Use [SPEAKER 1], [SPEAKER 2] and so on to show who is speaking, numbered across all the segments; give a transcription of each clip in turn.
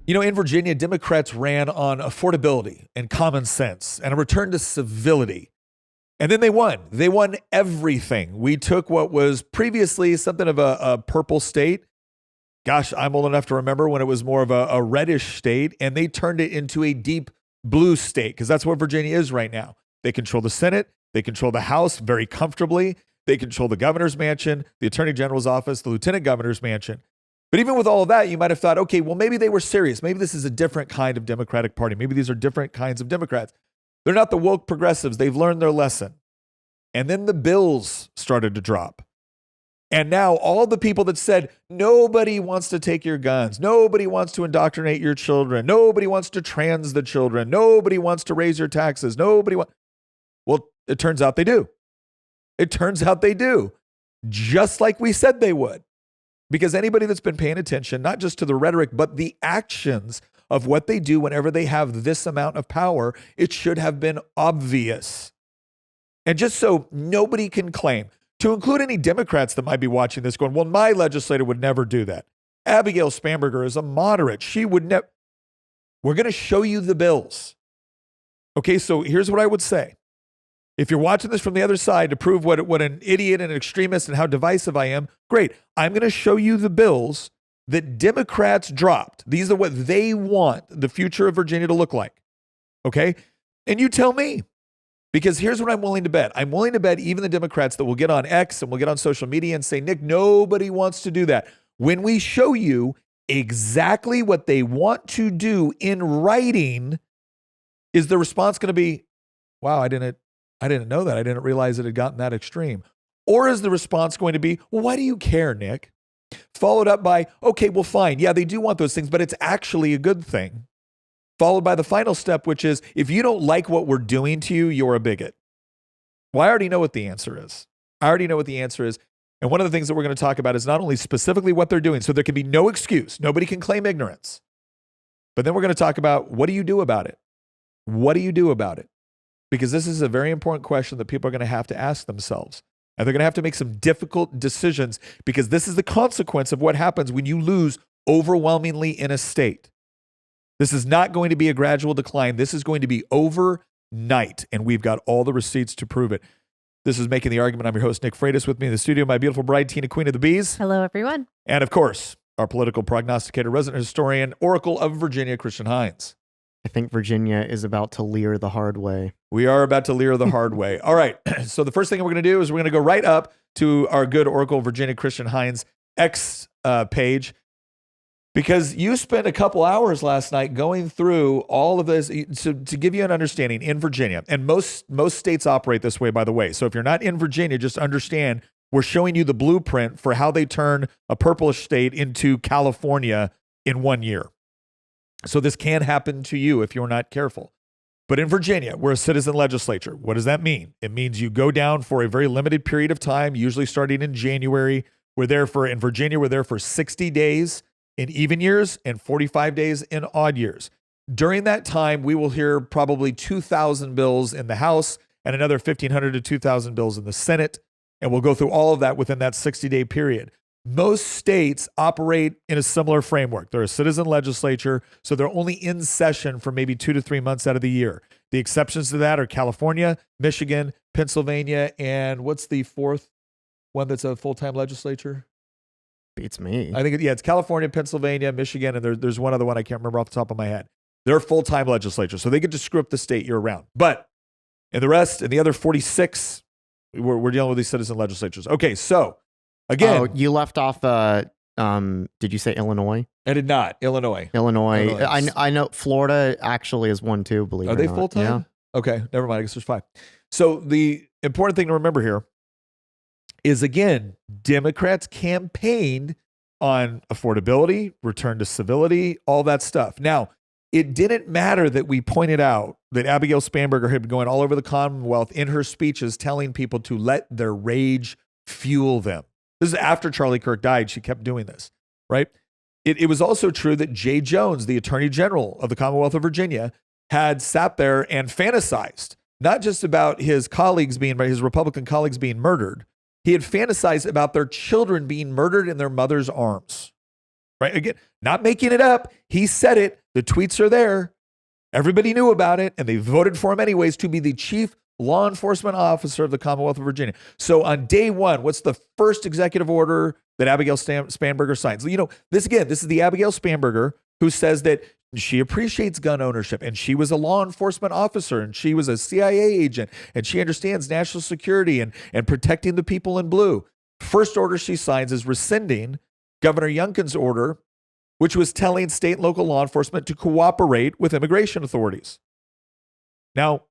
[SPEAKER 1] You know, in Virginia, Democrats ran on affordability and common sense and a return to civility. And then they won. They won everything. We took what was previously something of a purple state. Gosh, I'm old enough to remember when it was more of a reddish state, and they turned it into a deep blue state, because that's what Virginia is right now. They control the Senate. They control the House very comfortably. They control the governor's mansion, the attorney general's office, the lieutenant governor's mansion. But even with all of that, you might have thought, okay, well, maybe they were serious. Maybe this is a different kind of Democratic Party. Maybe these are different kinds of Democrats. They're not the woke progressives. They've learned their lesson. And then the bills started to drop. And now all the people that said, nobody wants to take your guns, nobody wants to indoctrinate your children, nobody wants to trans the children, nobody wants to raise your taxes, well, it turns out they do. It turns out they do, just like we said they would. Because anybody that's been paying attention, not just to the rhetoric, but the actions of what they do whenever they have this amount of power, it should have been obvious. And just so nobody can claim, to include any Democrats that might be watching this going, well, my legislator would never do that. Abigail Spanberger is a moderate. She would never. We're going to show you the bills. Okay, so here's what I would say. If you're watching this from the other side to prove what an idiot and an extremist and how divisive I am, great. I'm going to show you the bills that Democrats dropped. These are what they want the future of Virginia to look like. Okay? And you tell me. Because here's what I'm willing to bet. I'm willing to bet even the Democrats that will get on X and will get on social media and say, Nick, nobody wants to do that. When we show you exactly what they want to do in writing, is the response going to be, wow, I didn't know that. I didn't realize it had gotten that extreme. Or is the response going to be, well, why do you care, Nick? Followed up by, okay, well, fine. Yeah, they do want those things, but it's actually a good thing. Followed by the final step, which is, if you don't like what we're doing to you, you're a bigot. Well, I already know what the answer is. And one of the things that we're going to talk about is not only specifically what they're doing, so there can be no excuse. Nobody can claim ignorance. But then we're going to talk about, what do you do about it? What do you do about it? Because this is a very important question that people are going to have to ask themselves. And they're going to have to make some difficult decisions, because this is the consequence of what happens when you lose overwhelmingly in a state. This is not going to be a gradual decline. This is going to be overnight, and we've got all the receipts to prove it. This is Making the Argument. I'm your host, Nick Freitas. With me in the studio, my beautiful bride, Tina, Queen of the Bees.
[SPEAKER 2] Hello, everyone.
[SPEAKER 1] And of course, our political prognosticator, resident historian, Oracle of Virginia, Christian Hines.
[SPEAKER 3] I think Virginia is about to leer the hard way.
[SPEAKER 1] We are about to leer the hard way. All right. So the first thing we're going to do is we're going to go right up to our good Oracle of Virginia, Christian Hines X page. Because you spent a couple hours last night going through all of this to give you an understanding in Virginia. And most states operate this way, by the way. So if you're not in Virginia, just understand we're showing you the blueprint for how they turn a purplish state into California in 1 year. So this can happen to you if you're not careful. But in Virginia, we're a citizen legislature. What does that mean? It means you go down for a very limited period of time, usually starting in January. In Virginia, we're there for 60 days. In even years and 45 days in odd years. During that time, we will hear probably 2,000 bills in the House and another 1,500 to 2,000 bills in the Senate. And we'll go through all of that within that 60-day period. Most states operate in a similar framework. They're a citizen legislature, so they're only in session for maybe 2 to 3 months out of the year. The exceptions to that are California, Michigan, Pennsylvania, and what's the fourth one that's a full-time legislature?
[SPEAKER 3] Beats me.
[SPEAKER 1] I think, it's California, Pennsylvania, Michigan, and there's one other one I can't remember off the top of my head. They're full-time legislatures, so they get to script the state year-round. But in the rest, in the other 46, we're dealing with these citizen legislatures. Okay, so, again.
[SPEAKER 3] Oh, you left off, did you say Illinois?
[SPEAKER 1] I did not. Illinois.
[SPEAKER 3] I know Florida actually is one too, believe it or not.
[SPEAKER 1] Are they full-time?
[SPEAKER 3] Yeah.
[SPEAKER 1] Okay, never mind. I guess there's 5. So the important thing to remember here is, again, Democrats campaigned on affordability, return to civility, all that stuff. Now, it didn't matter that we pointed out that Abigail Spanberger had been going all over the Commonwealth in her speeches telling people to let their rage fuel them. This is after Charlie Kirk died. She kept doing this, right? It was also true that Jay Jones, the Attorney General of the Commonwealth of Virginia, had sat there and fantasized, not just about his Republican colleagues being murdered. He had fantasized about their children being murdered in their mother's arms, right? Again, not making it up. He said it. The tweets are there. Everybody knew about it, and they voted for him anyways to be the chief law enforcement officer of the Commonwealth of Virginia. So on day one, what's the first executive order that Abigail Spanberger signs? This is the Abigail Spanberger who says that she appreciates gun ownership, and she was a law enforcement officer, and she was a CIA agent, and she understands national security and protecting the people in blue. First order she signs is rescinding Governor Youngkin's order, which was telling state and local law enforcement to cooperate with immigration authorities. Now,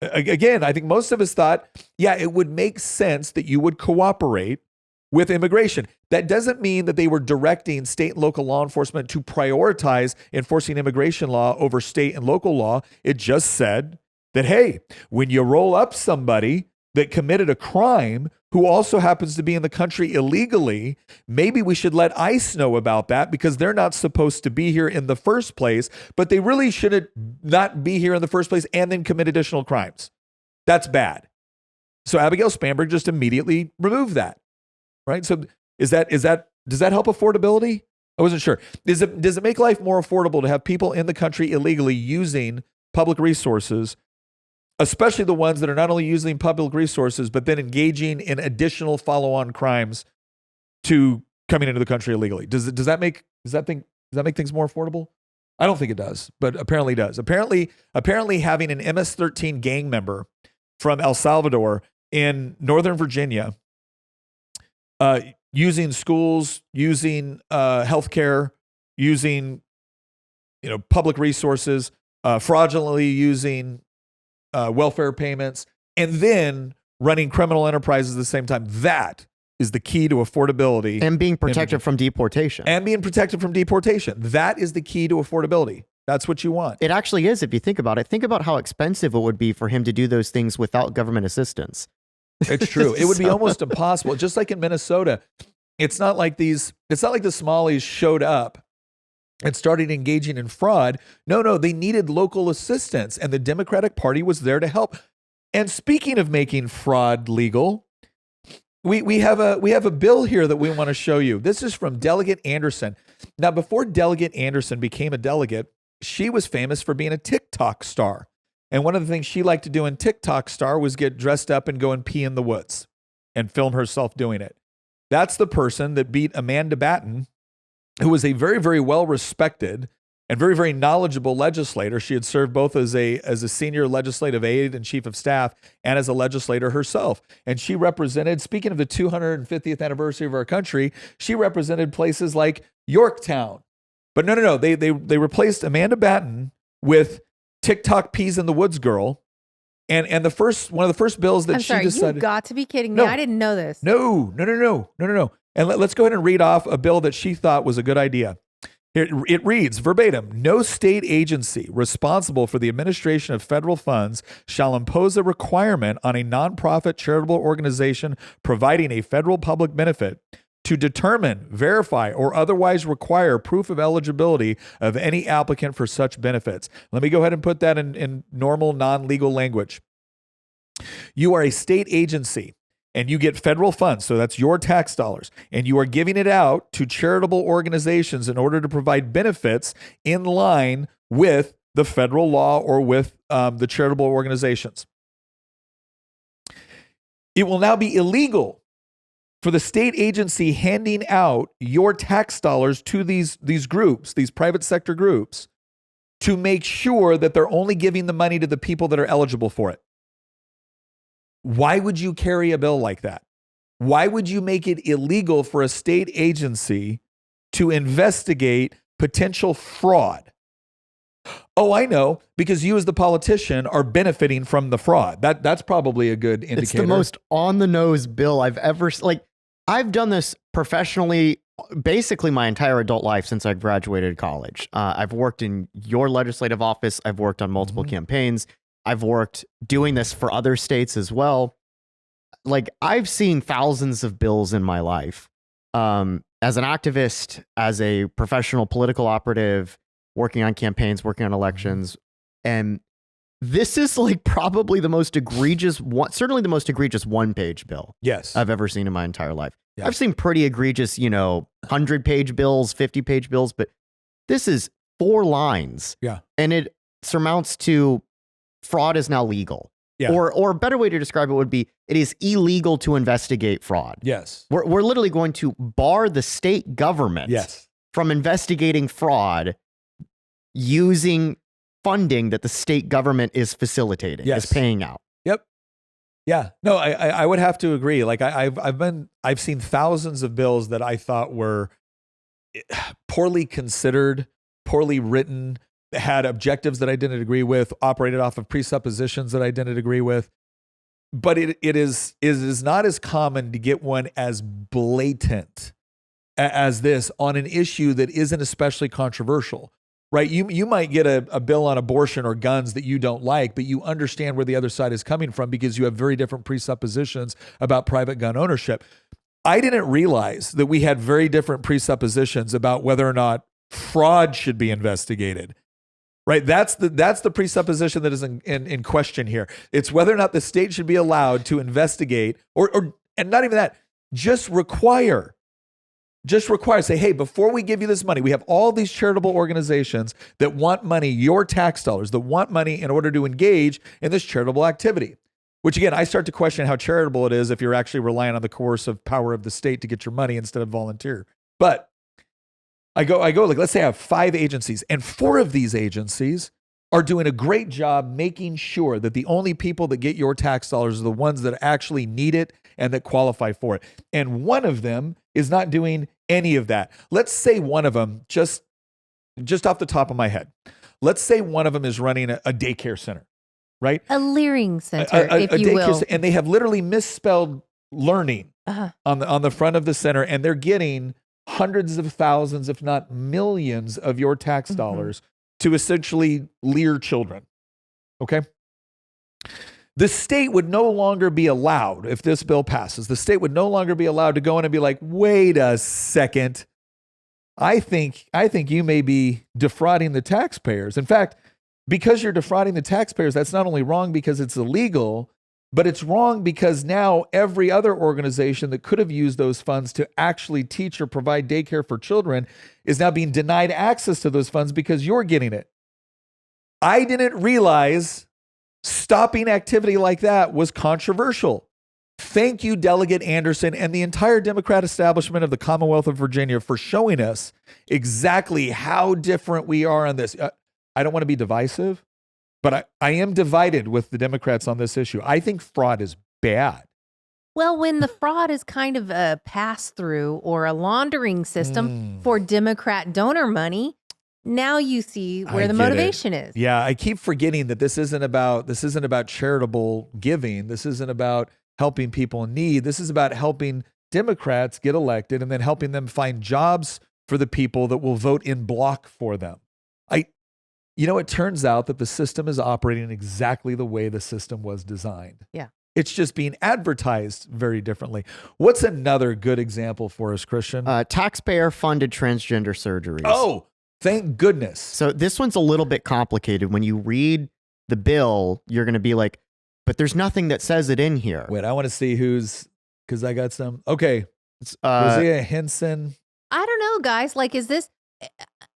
[SPEAKER 1] again, I think most of us thought, yeah, it would make sense that you would cooperate with immigration. That doesn't mean that they were directing state and local law enforcement to prioritize enforcing immigration law over state and local law. It just said that, hey, when you roll up somebody that committed a crime who also happens to be in the country illegally, maybe we should let ICE know about that because they're not supposed to be here in the first place, but they really shouldn't not be here in the first place and then commit additional crimes. That's bad. So Abigail Spanberg just immediately removed that, right? So does that help affordability? I wasn't sure. Does it make life more affordable to have people in the country illegally using public resources, especially the ones that are not only using public resources, but then engaging in additional follow-on crimes to coming into the country illegally? Does that make things more affordable? I don't think it does, but apparently it does. Apparently having an MS-13 gang member from El Salvador in Northern Virginia, using schools, using healthcare, using public resources, fraudulently using welfare payments, and then running criminal enterprises at the same time. That is the key to affordability.
[SPEAKER 3] And being protected from deportation.
[SPEAKER 1] That is the key to affordability. That's what you want.
[SPEAKER 3] It actually is, if you think about it. Think about how expensive it would be for him to do those things without government assistance.
[SPEAKER 1] It's true. It would be almost impossible. Just like in Minnesota, it's not like the Somalis showed up and started engaging in fraud. No, they needed local assistance, and the Democratic Party was there to help. And speaking of making fraud legal, we have a bill here that we want to show you. This is from Delegate Anderson. Now, before Delegate Anderson became a delegate, she was famous for being a TikTok star. And one of the things she liked to do in TikTok star was get dressed up and go and pee in the woods and film herself doing it. That's the person that beat Amanda Batten, who was a very, very well-respected and very, very knowledgeable legislator. She had served both as a senior legislative aide and chief of staff and as a legislator herself. And she represented, speaking of the 250th anniversary of our country, she represented places like Yorktown. But no, they replaced Amanda Batten with TikTok peas in the woods girl. And one of the first bills that she decided.
[SPEAKER 2] You got to be kidding me. I didn't know this.
[SPEAKER 1] No. And let's go ahead and read off a bill that she thought was a good idea. It reads verbatim: no state agency responsible for the administration of federal funds shall impose a requirement on a nonprofit charitable organization providing a federal public benefit to determine, verify, or otherwise require proof of eligibility of any applicant for such benefits. Let me go ahead and put that in normal, non-legal language. You are a state agency and you get federal funds, so that's your tax dollars, and you are giving it out to charitable organizations in order to provide benefits in line with the federal law or with the charitable organizations. It will now be illegal for the state agency handing out your tax dollars to these groups, these private sector groups, to make sure that they're only giving the money to the people that are eligible for it. Why would you carry a bill like that? Why would you make it illegal for a state agency to investigate potential fraud? Oh, I know, because you as the politician are benefiting from the fraud. That's probably a good indicator.
[SPEAKER 3] It's the most on-the-nose bill I've ever, I've done this professionally basically my entire adult life since I graduated college. I've worked in your legislative office. I've worked on multiple campaigns. I've worked doing this for other states as well. I've seen thousands of bills in my life. As an activist, as a professional political operative, working on campaigns, working on elections. And this is probably the most egregious one, certainly the most egregious one-page bill I've ever seen in my entire life. Yeah. I've seen pretty egregious, 100-page bills, 50-page bills, but This is 4 lines.
[SPEAKER 1] Yeah.
[SPEAKER 3] And it surmounts to fraud is now legal.
[SPEAKER 1] Yeah.
[SPEAKER 3] Or a better way to describe it would be it is illegal to investigate fraud.
[SPEAKER 1] Yes.
[SPEAKER 3] We're literally going to bar the state government from investigating fraud using funding that the state government is facilitating, is paying out.
[SPEAKER 1] Yep. Yeah. No, I would have to agree. Like I've seen thousands of bills that I thought were poorly considered, poorly written, had objectives that I didn't agree with, operated off of presuppositions that I didn't agree with. But it is not as common to get one as blatant as this on an issue that isn't especially controversial, right? You might get a bill on abortion or guns that you don't like, but you understand where the other side is coming from because you have very different presuppositions about private gun ownership. I didn't realize that we had very different presuppositions about whether or not fraud should be investigated. Right, that's the presupposition that is in question here. It's whether or not the state should be allowed to investigate, and not even that, just require. Say, hey, before we give you this money, we have all these charitable organizations that want money, your tax dollars, that want money in order to engage in this charitable activity. Which again, I start to question how charitable it is if you're actually relying on the coercive power of the state to get your money instead of volunteer. But I go, like, let's say I have 5 agencies, and 4 of these agencies are doing a great job making sure that the only people that get your tax dollars are the ones that actually need it and that qualify for it. And one of them is not doing any of that. Let's say one of them, just off the top of my head, let's say one of them is running a daycare center, right?
[SPEAKER 2] A leering center, if you will.
[SPEAKER 1] And they have literally misspelled learning on the front of the center, and they're getting hundreds of thousands, if not millions, of your tax dollars to essentially leer children. Okay? The state would no longer be allowed, if this bill passes, the state would no longer be allowed to go in and be like, wait a second, I think you may be defrauding the taxpayers. In fact, because you're defrauding the taxpayers, that's not only wrong because it's illegal, but it's wrong because now every other organization that could have used those funds to actually teach or provide daycare for children is now being denied access to those funds because you're getting it. I didn't realize stopping activity like that was controversial. Thank you, Delegate Anderson and the entire Democrat establishment of the Commonwealth of Virginia for showing us exactly how different we are on this. I don't want to be divisive, but I am divided with the Democrats on this issue. I think fraud is bad.
[SPEAKER 2] Well, when the fraud is kind of a pass-through or a laundering system for Democrat donor money, now you see where the motivation is.
[SPEAKER 1] Yeah, I keep forgetting that this isn't about charitable giving. This isn't about helping people in need. This is about helping Democrats get elected and then helping them find jobs for the people that will vote in block for them. It turns out that the system is operating exactly the way the system was designed.
[SPEAKER 2] Yeah.
[SPEAKER 1] It's just being advertised very differently. What's another good example for us, Christian?
[SPEAKER 3] Taxpayer-funded transgender surgeries.
[SPEAKER 1] Oh, thank goodness.
[SPEAKER 3] So this one's a little bit complicated. When you read the bill, you're going to be like, but there's nothing that says it in here.
[SPEAKER 1] Wait, I want to see because I got some. Okay. Rosia Henson.
[SPEAKER 2] I don't know, guys. Like,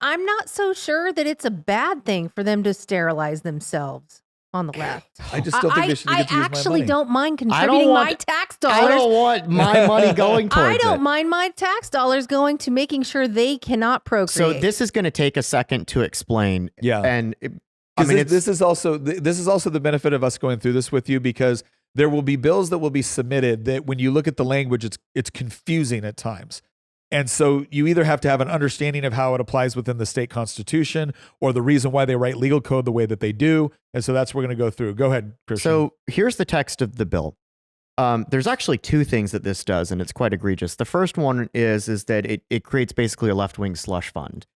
[SPEAKER 2] I'm not so sure that it's a bad thing for them to sterilize themselves on the left.
[SPEAKER 1] I just don't think they should get to use my money.
[SPEAKER 2] I actually don't mind contributing my tax dollars.
[SPEAKER 3] I don't want my money going towards it.
[SPEAKER 2] I don't mind my tax dollars going to making sure they cannot procreate.
[SPEAKER 3] So this is going to take a second to explain.
[SPEAKER 1] Yeah.
[SPEAKER 3] And
[SPEAKER 1] this is also the benefit of us going through this with you, because there will be bills that will be submitted that when you look at the language, it's confusing at times. And so you either have to have an understanding of how it applies within the state constitution or the reason why they write legal code the way that they do. And so that's what we're going to go through. Go ahead, Christian.
[SPEAKER 3] So here's the text of the bill. There's actually 2 things that this does, and it's quite egregious. The first one is that it creates basically a left-wing slush fund.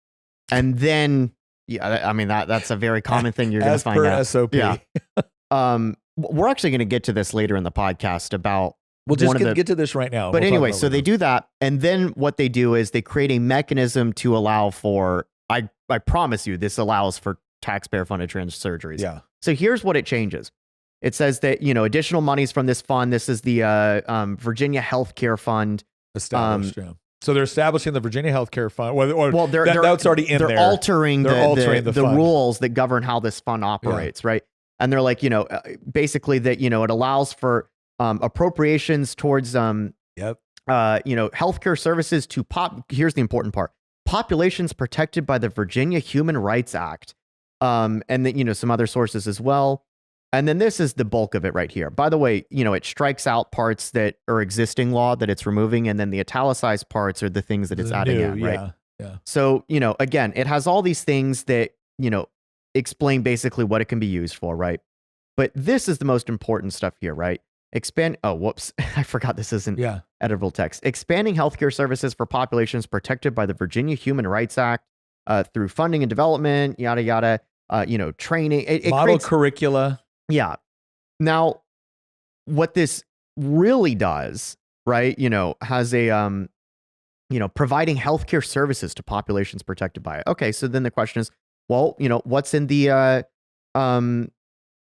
[SPEAKER 3] And then, that's a very common thing you're going to find out.
[SPEAKER 1] As per SOP.
[SPEAKER 3] Yeah. We're actually going to get to this later in the podcast about
[SPEAKER 1] We'll just get to this right now.
[SPEAKER 3] But anyway, so they do that. And then what they do is they create a mechanism to allow for, I promise you, this allows for taxpayer-funded trans surgeries.
[SPEAKER 1] Yeah.
[SPEAKER 3] So here's what it changes. It says that, additional monies from this fund. This is the Virginia Healthcare Fund.
[SPEAKER 1] Established, So they're establishing the Virginia Healthcare Fund.
[SPEAKER 3] Well,
[SPEAKER 1] That's already in there.
[SPEAKER 3] They're altering the
[SPEAKER 1] fund.
[SPEAKER 3] rules that govern how this fund operates, right? And they're like, basically that, it allows for appropriations towards, healthcare services to here's the important part: populations protected by the Virginia Human Rights Act, and then, some other sources as well. And then this is the bulk of it right here. By the way, it strikes out parts that are existing law that it's removing, and then the italicized parts are the things that it's adding in, right?
[SPEAKER 1] Yeah.
[SPEAKER 3] So, again, it has all these things that, explain basically what it can be used for, right? But this is the most important stuff here, right? I forgot this isn't editable text. Expanding healthcare services for populations protected by the Virginia Human Rights Act through funding and development, yada, yada, training.
[SPEAKER 1] Model curricula.
[SPEAKER 3] Yeah. Now, what this really does, right, has a, providing healthcare services to populations protected by it. Okay, so then the question is, well, what's in the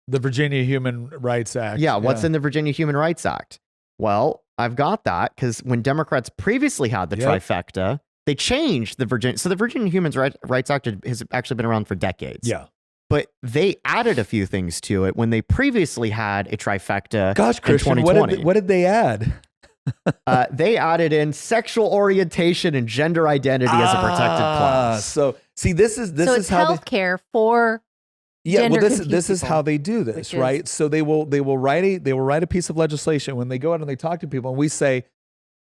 [SPEAKER 1] Virginia Human Rights Act.
[SPEAKER 3] Yeah, what's in the Virginia Human Rights Act? Well, I've got that because when Democrats previously had the trifecta, they changed the Virginia. So the Virginia Human Rights Act has actually been around for decades.
[SPEAKER 1] Yeah.
[SPEAKER 3] But they added a few things to it when they previously had a trifecta.
[SPEAKER 1] Gosh, Christian,
[SPEAKER 3] in 2020.
[SPEAKER 1] what did they add?
[SPEAKER 3] They added in sexual orientation and gender identity as a protected class.
[SPEAKER 1] So see, this is how
[SPEAKER 2] healthcare for
[SPEAKER 1] this is how they do this, right? So they will write a piece of legislation when they go out and they talk to people, and we say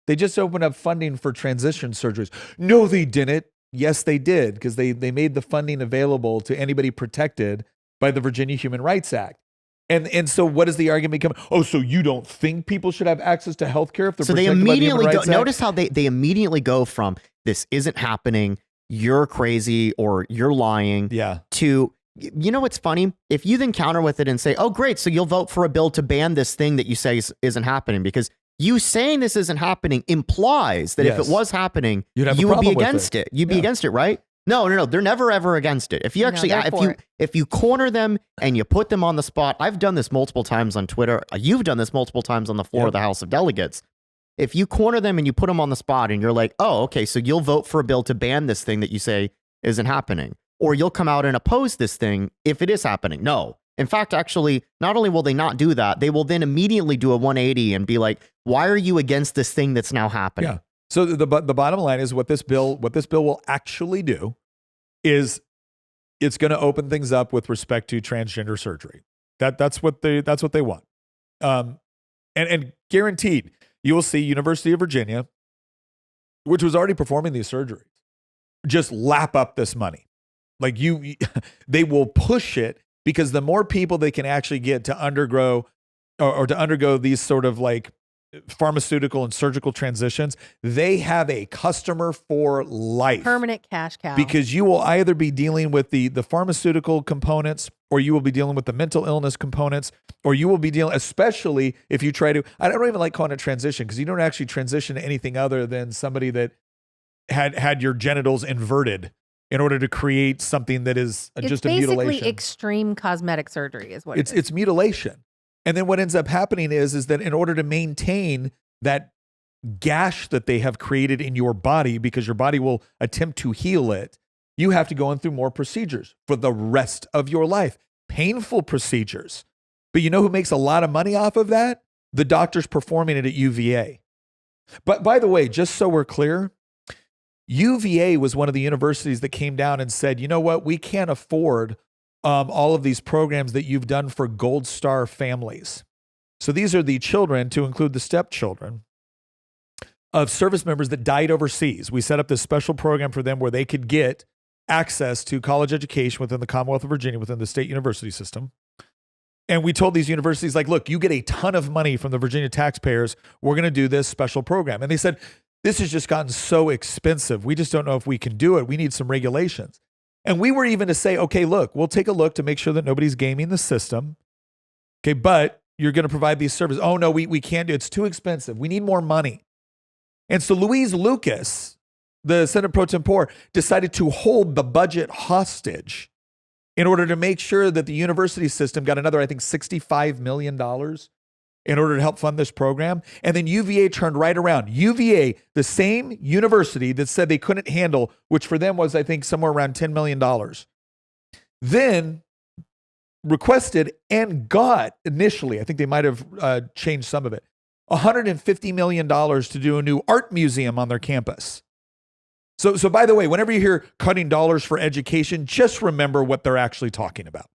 [SPEAKER 1] they just opened up funding for transition surgeries. No, they didn't. Yes, they did, because they made the funding available to anybody protected by the Virginia Human Rights Act. And so what does the argument become? Oh, so you don't think people should have access to healthcare if they're
[SPEAKER 3] so
[SPEAKER 1] protected
[SPEAKER 3] they immediately
[SPEAKER 1] by the Human Rights Act?
[SPEAKER 3] Notice how they immediately go from this isn't happening, you're crazy, or you're lying, to, what's funny? If you then counter with it and say, oh, great, so you'll vote for a bill to ban this thing that you say isn't happening, because you saying this isn't happening implies that if it was happening, you would be against it. You'd be against it, right? No. They're never, ever against it. If you actually, if you corner them and you put them on the spot, I've done this multiple times on Twitter. You've done this multiple times on the floor of the House of Delegates. If you corner them and you put them on the spot and you're like, oh, okay, so you'll vote for a bill to ban this thing that you say isn't happening, or you'll come out and oppose this thing if it is happening. No. In fact, actually, not only will they not do that, they will then immediately do a 180 and be like, why are you against this thing that's now happening?
[SPEAKER 1] Yeah. So the bottom line is what this bill will actually do is it's going to open things up with respect to transgender surgery. That's what they want. And guaranteed, you will see University of Virginia, which was already performing these surgeries, just lap up this money. Like they will push it, because the more people they can actually get to undergo these sort of like pharmaceutical and surgical transitions, they have a customer for life.
[SPEAKER 2] Permanent cash cow.
[SPEAKER 1] Because you will either be dealing with the pharmaceutical components, or you will be dealing with the mental illness components, or you will be dealing, especially if you try to, I don't even like calling it transition, because you don't actually transition to anything other than somebody that had your genitals inverted in order to create something that is just a mutilation.
[SPEAKER 2] It's basically extreme cosmetic surgery is what it is.
[SPEAKER 1] It's mutilation. And then what ends up happening is that in order to maintain that gash that they have created in your body, because your body will attempt to heal it, you have to go in through more procedures for the rest of your life. Painful procedures. But you know who makes a lot of money off of that? The doctors performing it at UVA. But by the way, just so we're clear, UVA was one of the universities that came down and said, you know what, we can't afford all of these programs that you've done for Gold Star families. So these are the children, to include the stepchildren, of service members that died overseas. We set up this special program for them where they could get access to college education within the Commonwealth of Virginia, within the state university system. And we told these universities, like, look, you get a ton of money from the Virginia taxpayers. We're going to do this special program. And they said, this has just gotten so expensive. We just don't know if we can do it. We need some regulations. And we were even to say, okay, look, we'll take a look to make sure that nobody's gaming the system. Okay, but you're going to provide these services. Oh, no, we can't do it. It's too expensive. We need more money. And so Louise Lucas, the Senate pro tempore, decided to hold the budget hostage in order to make sure that the university system got another, I think, $65 million in order to help fund this program. And then UVA turned right around. UVA, the same university that said they couldn't handle, which for them was, I think, somewhere around $10 million, then requested and got initially, I think they might have changed some of it, $150 million to do a new art museum on their campus. So by the way, whenever you hear cutting dollars for education, just remember what they're actually talking about.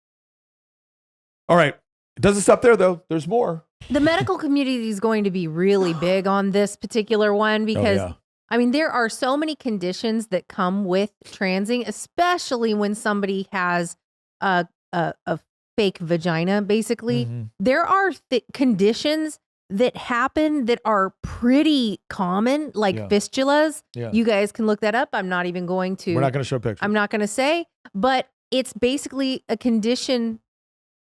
[SPEAKER 1] All right. It doesn't stop there, though. There's more.
[SPEAKER 2] The medical community is going to be really big on this particular one because, I mean, there are so many conditions that come with transing, especially when somebody has a fake vagina, basically.
[SPEAKER 1] Mm-hmm.
[SPEAKER 2] There are conditions that happen that are pretty common, like fistulas.
[SPEAKER 1] Yeah.
[SPEAKER 2] You guys can look that up. I'm not even going to.
[SPEAKER 1] We're not going to show pictures.
[SPEAKER 2] I'm not going to say, but it's basically a condition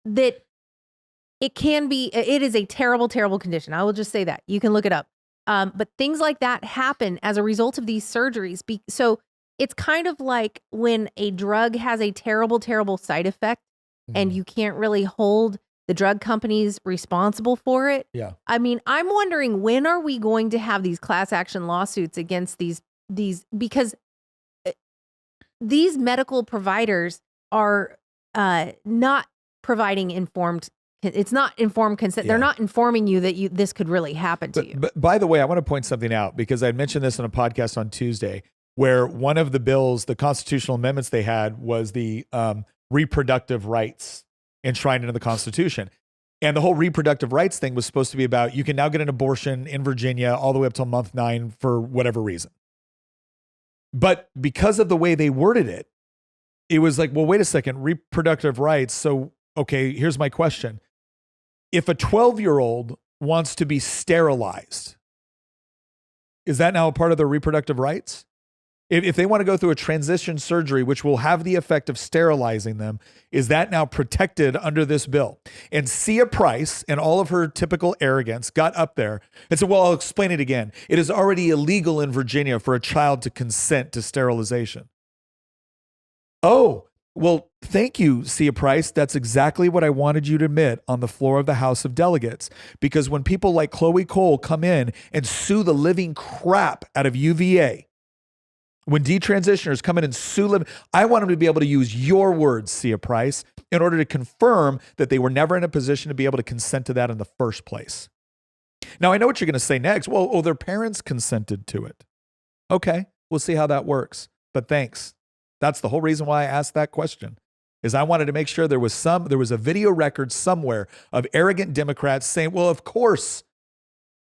[SPEAKER 2] that it is a terrible, terrible condition. I will just say that. You can look it up. But things like that happen as a result of these surgeries. So it's kind of like when a drug has a terrible, terrible side effect and you can't really hold the drug companies responsible for it.
[SPEAKER 1] Yeah.
[SPEAKER 2] I mean, I'm wondering, when are we going to have these class action lawsuits against these because these medical providers are not providing it's not informed consent.
[SPEAKER 1] Yeah.
[SPEAKER 2] They're not informing you that this could really happen to you.
[SPEAKER 1] But by the way, I want to point something out because I mentioned this on a podcast on Tuesday where one of the bills, the constitutional amendments they had was the reproductive rights enshrined into the Constitution. And the whole reproductive rights thing was supposed to be about you can now get an abortion in Virginia all the way up till month 9 for whatever reason. But because of the way they worded it, it was like, well, wait a second, reproductive rights. So, okay, here's my question. If a 12-year-old wants to be sterilized, is that now a part of their reproductive rights? If they want to go through a transition surgery, which will have the effect of sterilizing them, is that now protected under this bill? And Cia Price, in all of her typical arrogance, got up there and said, well, I'll explain it again. It is already illegal in Virginia for a child to consent to sterilization. Oh, well, thank you, Cia Price. That's exactly what I wanted you to admit on the floor of the House of Delegates. Because when people like Chloe Cole come in and sue the living crap out of UVA, when detransitioners come in and sue, I want them to be able to use your words, Cia Price, in order to confirm that they were never in a position to be able to consent to that in the first place. Now, I know what you're going to say next. Well, their parents consented to it. Okay, we'll see how that works. But thanks. That's the whole reason why I asked that question, is I wanted to make sure there was a video record somewhere of arrogant Democrats saying, well, of course,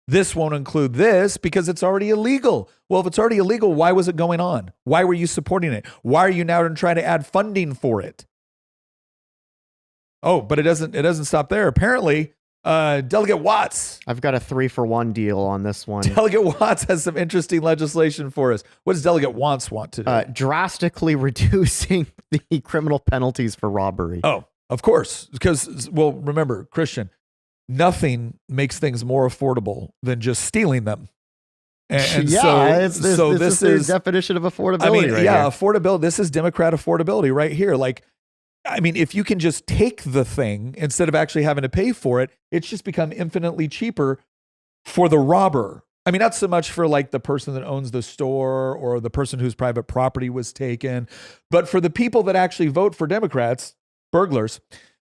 [SPEAKER 1] this won't include this because it's already illegal. Well, if it's already illegal, why was it going on? Why were you supporting it? Why are you now trying to add funding for it? Oh, but it doesn't stop there. Apparently, Delegate Watts.
[SPEAKER 3] I've got a 3-for-1 deal on this one.
[SPEAKER 1] Delegate Watts has some interesting legislation for us. What does Delegate Watts want to do?
[SPEAKER 3] Drastically reducing the criminal penalties for robbery.
[SPEAKER 1] Oh, of course. Because, well, remember, Christian, nothing makes things more affordable than just stealing them. And
[SPEAKER 3] this is the
[SPEAKER 1] is
[SPEAKER 3] definition of affordability.
[SPEAKER 1] I mean,
[SPEAKER 3] right
[SPEAKER 1] yeah,
[SPEAKER 3] here.
[SPEAKER 1] affordability. This is Democrat affordability right here. Like, I mean, if you can just take the thing instead of actually having to pay for it, it's just become infinitely cheaper for the robber. I mean, not so much for like the person that owns the store or the person whose private property was taken, but for the people that actually vote for Democrats, burglars,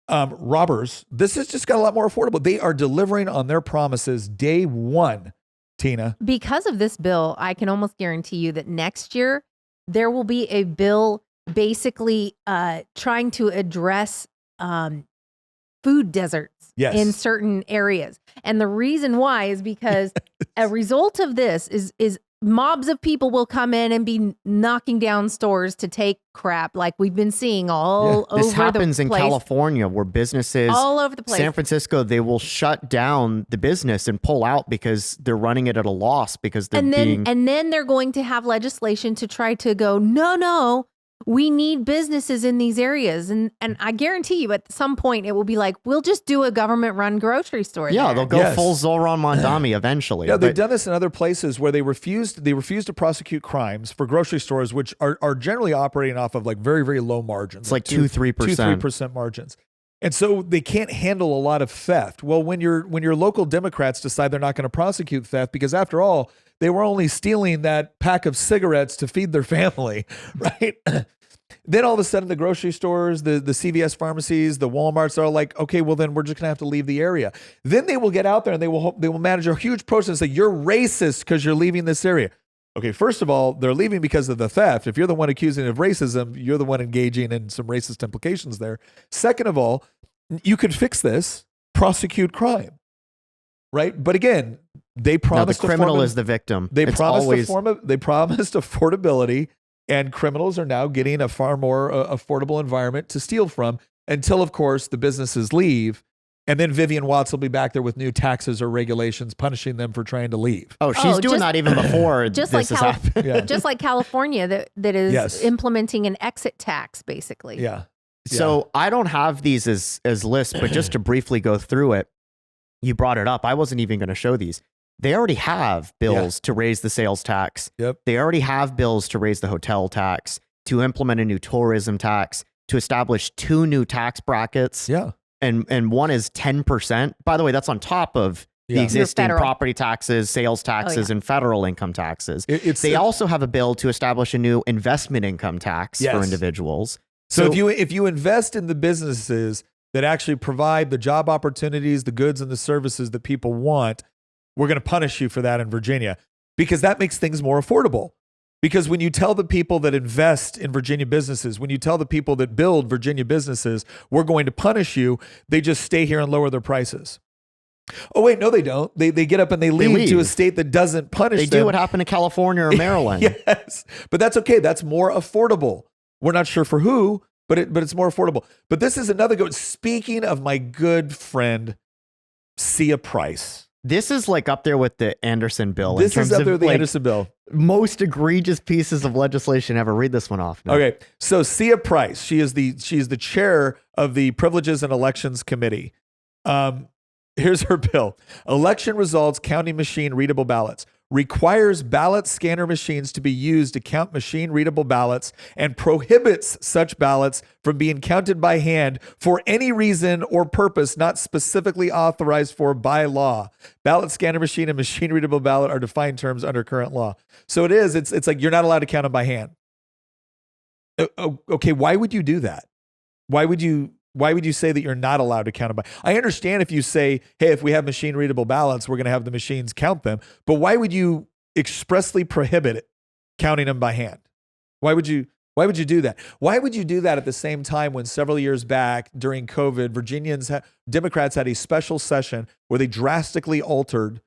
[SPEAKER 1] robbers, this has just got a lot more affordable. They are delivering on their promises day one, Tina.
[SPEAKER 2] Because of this bill, I can almost guarantee you that next year there will be a bill basically trying to address food deserts in certain areas. And the reason why is because a result of this is mobs of people will come in and be knocking down stores to take crap like we've been seeing all over the place.
[SPEAKER 3] This happens in California where businesses
[SPEAKER 2] all over the place.
[SPEAKER 3] San Francisco, they will shut down the business and pull out because they're running it at a loss because they're
[SPEAKER 2] and then they're going to have legislation to try to go, no, we need businesses in these areas. And I guarantee you at some point it will be like, we'll just do a government run grocery store.
[SPEAKER 3] Yeah,
[SPEAKER 2] there.
[SPEAKER 3] they'll go full Zoran Mondami eventually.
[SPEAKER 1] Yeah, they've done this in other places where they refuse to prosecute crimes for grocery stores, which are generally operating off of like very, very low margins.
[SPEAKER 3] It's like 2-3%.
[SPEAKER 1] 2-3% margins. And so they can't handle a lot of theft. Well, when your local Democrats decide they're not going to prosecute theft, because after all, they were only stealing that pack of cigarettes to feed their family, right? Then all of a sudden the grocery stores, the CVS pharmacies, the Walmarts are like, okay, well then we're just gonna have to leave the area. Then they will get out there and they will manage a huge protest and say, you're racist because you're leaving this area. Okay, first of all, they're leaving because of the theft. If you're the one accusing of racism, you're the one engaging in some racist implications there. Second of all, you could fix this, prosecute crime, right? But again, they promised
[SPEAKER 3] the criminal is the victim.
[SPEAKER 1] They promised affordability, and criminals are now getting a far more affordable environment to steal from until, of course, the businesses leave. And then Vivian Watts will be back there with new taxes or regulations punishing them for trying to leave.
[SPEAKER 3] Oh, she's doing that even before
[SPEAKER 2] just
[SPEAKER 3] this has happened.
[SPEAKER 1] Yeah.
[SPEAKER 2] Just like California that is
[SPEAKER 1] Yes.
[SPEAKER 2] implementing an exit tax, basically.
[SPEAKER 1] Yeah.
[SPEAKER 3] So I don't have these as lists, but just to briefly go through it, you brought it up. I wasn't even going to show these. They already have bills to raise the sales tax.
[SPEAKER 1] Yep.
[SPEAKER 3] They already have bills to raise the hotel tax, to implement a new tourism tax, to establish 2 new tax brackets.
[SPEAKER 1] Yeah.
[SPEAKER 3] And one is 10%. By the way, that's on top of the
[SPEAKER 1] Yeah.
[SPEAKER 3] existing
[SPEAKER 2] federal.
[SPEAKER 3] property taxes, sales taxes, and federal income taxes. They
[SPEAKER 1] It's
[SPEAKER 3] also have a bill to establish a new investment income tax
[SPEAKER 1] Yes.
[SPEAKER 3] for individuals.
[SPEAKER 1] So if you invest in the businesses that actually provide the job opportunities, the goods and the services that people want, we're going to punish you for that in Virginia, because that makes things more affordable. Because when you tell the people that invest in Virginia businesses, when you tell the people that build Virginia businesses, we're going to punish you, they just stay here and lower their prices. Oh, wait, no, they don't. They get up and they leave to a state that doesn't punish them.
[SPEAKER 3] They do what happened in California or Maryland.
[SPEAKER 1] Yes, but that's okay. That's more affordable. We're not sure for who, but it's more affordable. But this is another good. Speaking of my good friend, Sia Price.
[SPEAKER 3] This is like up there with the Anderson bill.
[SPEAKER 1] This
[SPEAKER 3] in
[SPEAKER 1] is
[SPEAKER 3] terms
[SPEAKER 1] up there
[SPEAKER 3] of
[SPEAKER 1] with the
[SPEAKER 3] like
[SPEAKER 1] Anderson bill.
[SPEAKER 3] most egregious pieces of legislation ever. Read this one off.
[SPEAKER 1] Okay, so Sia Price, she's the chair of the Privileges and Elections Committee. Here's her bill. Election results counting machine readable ballots. Requires ballot scanner machines to be used to count machine readable ballots and prohibits such ballots from being counted by hand for any reason or purpose not specifically authorized for by law. Ballot scanner machine and machine readable ballot are defined terms under current law. So it's like you're not allowed to count them by hand. Okay, why would you do that? Why would you say that you're not allowed to count them by? I understand if you say, hey, if we have machine readable ballots, we're going to have the machines count them. But why would you expressly prohibit it, counting them by hand? Why would you do that? Why would you do that at the same time when several years back during COVID, Democrats had a special session where they drastically altered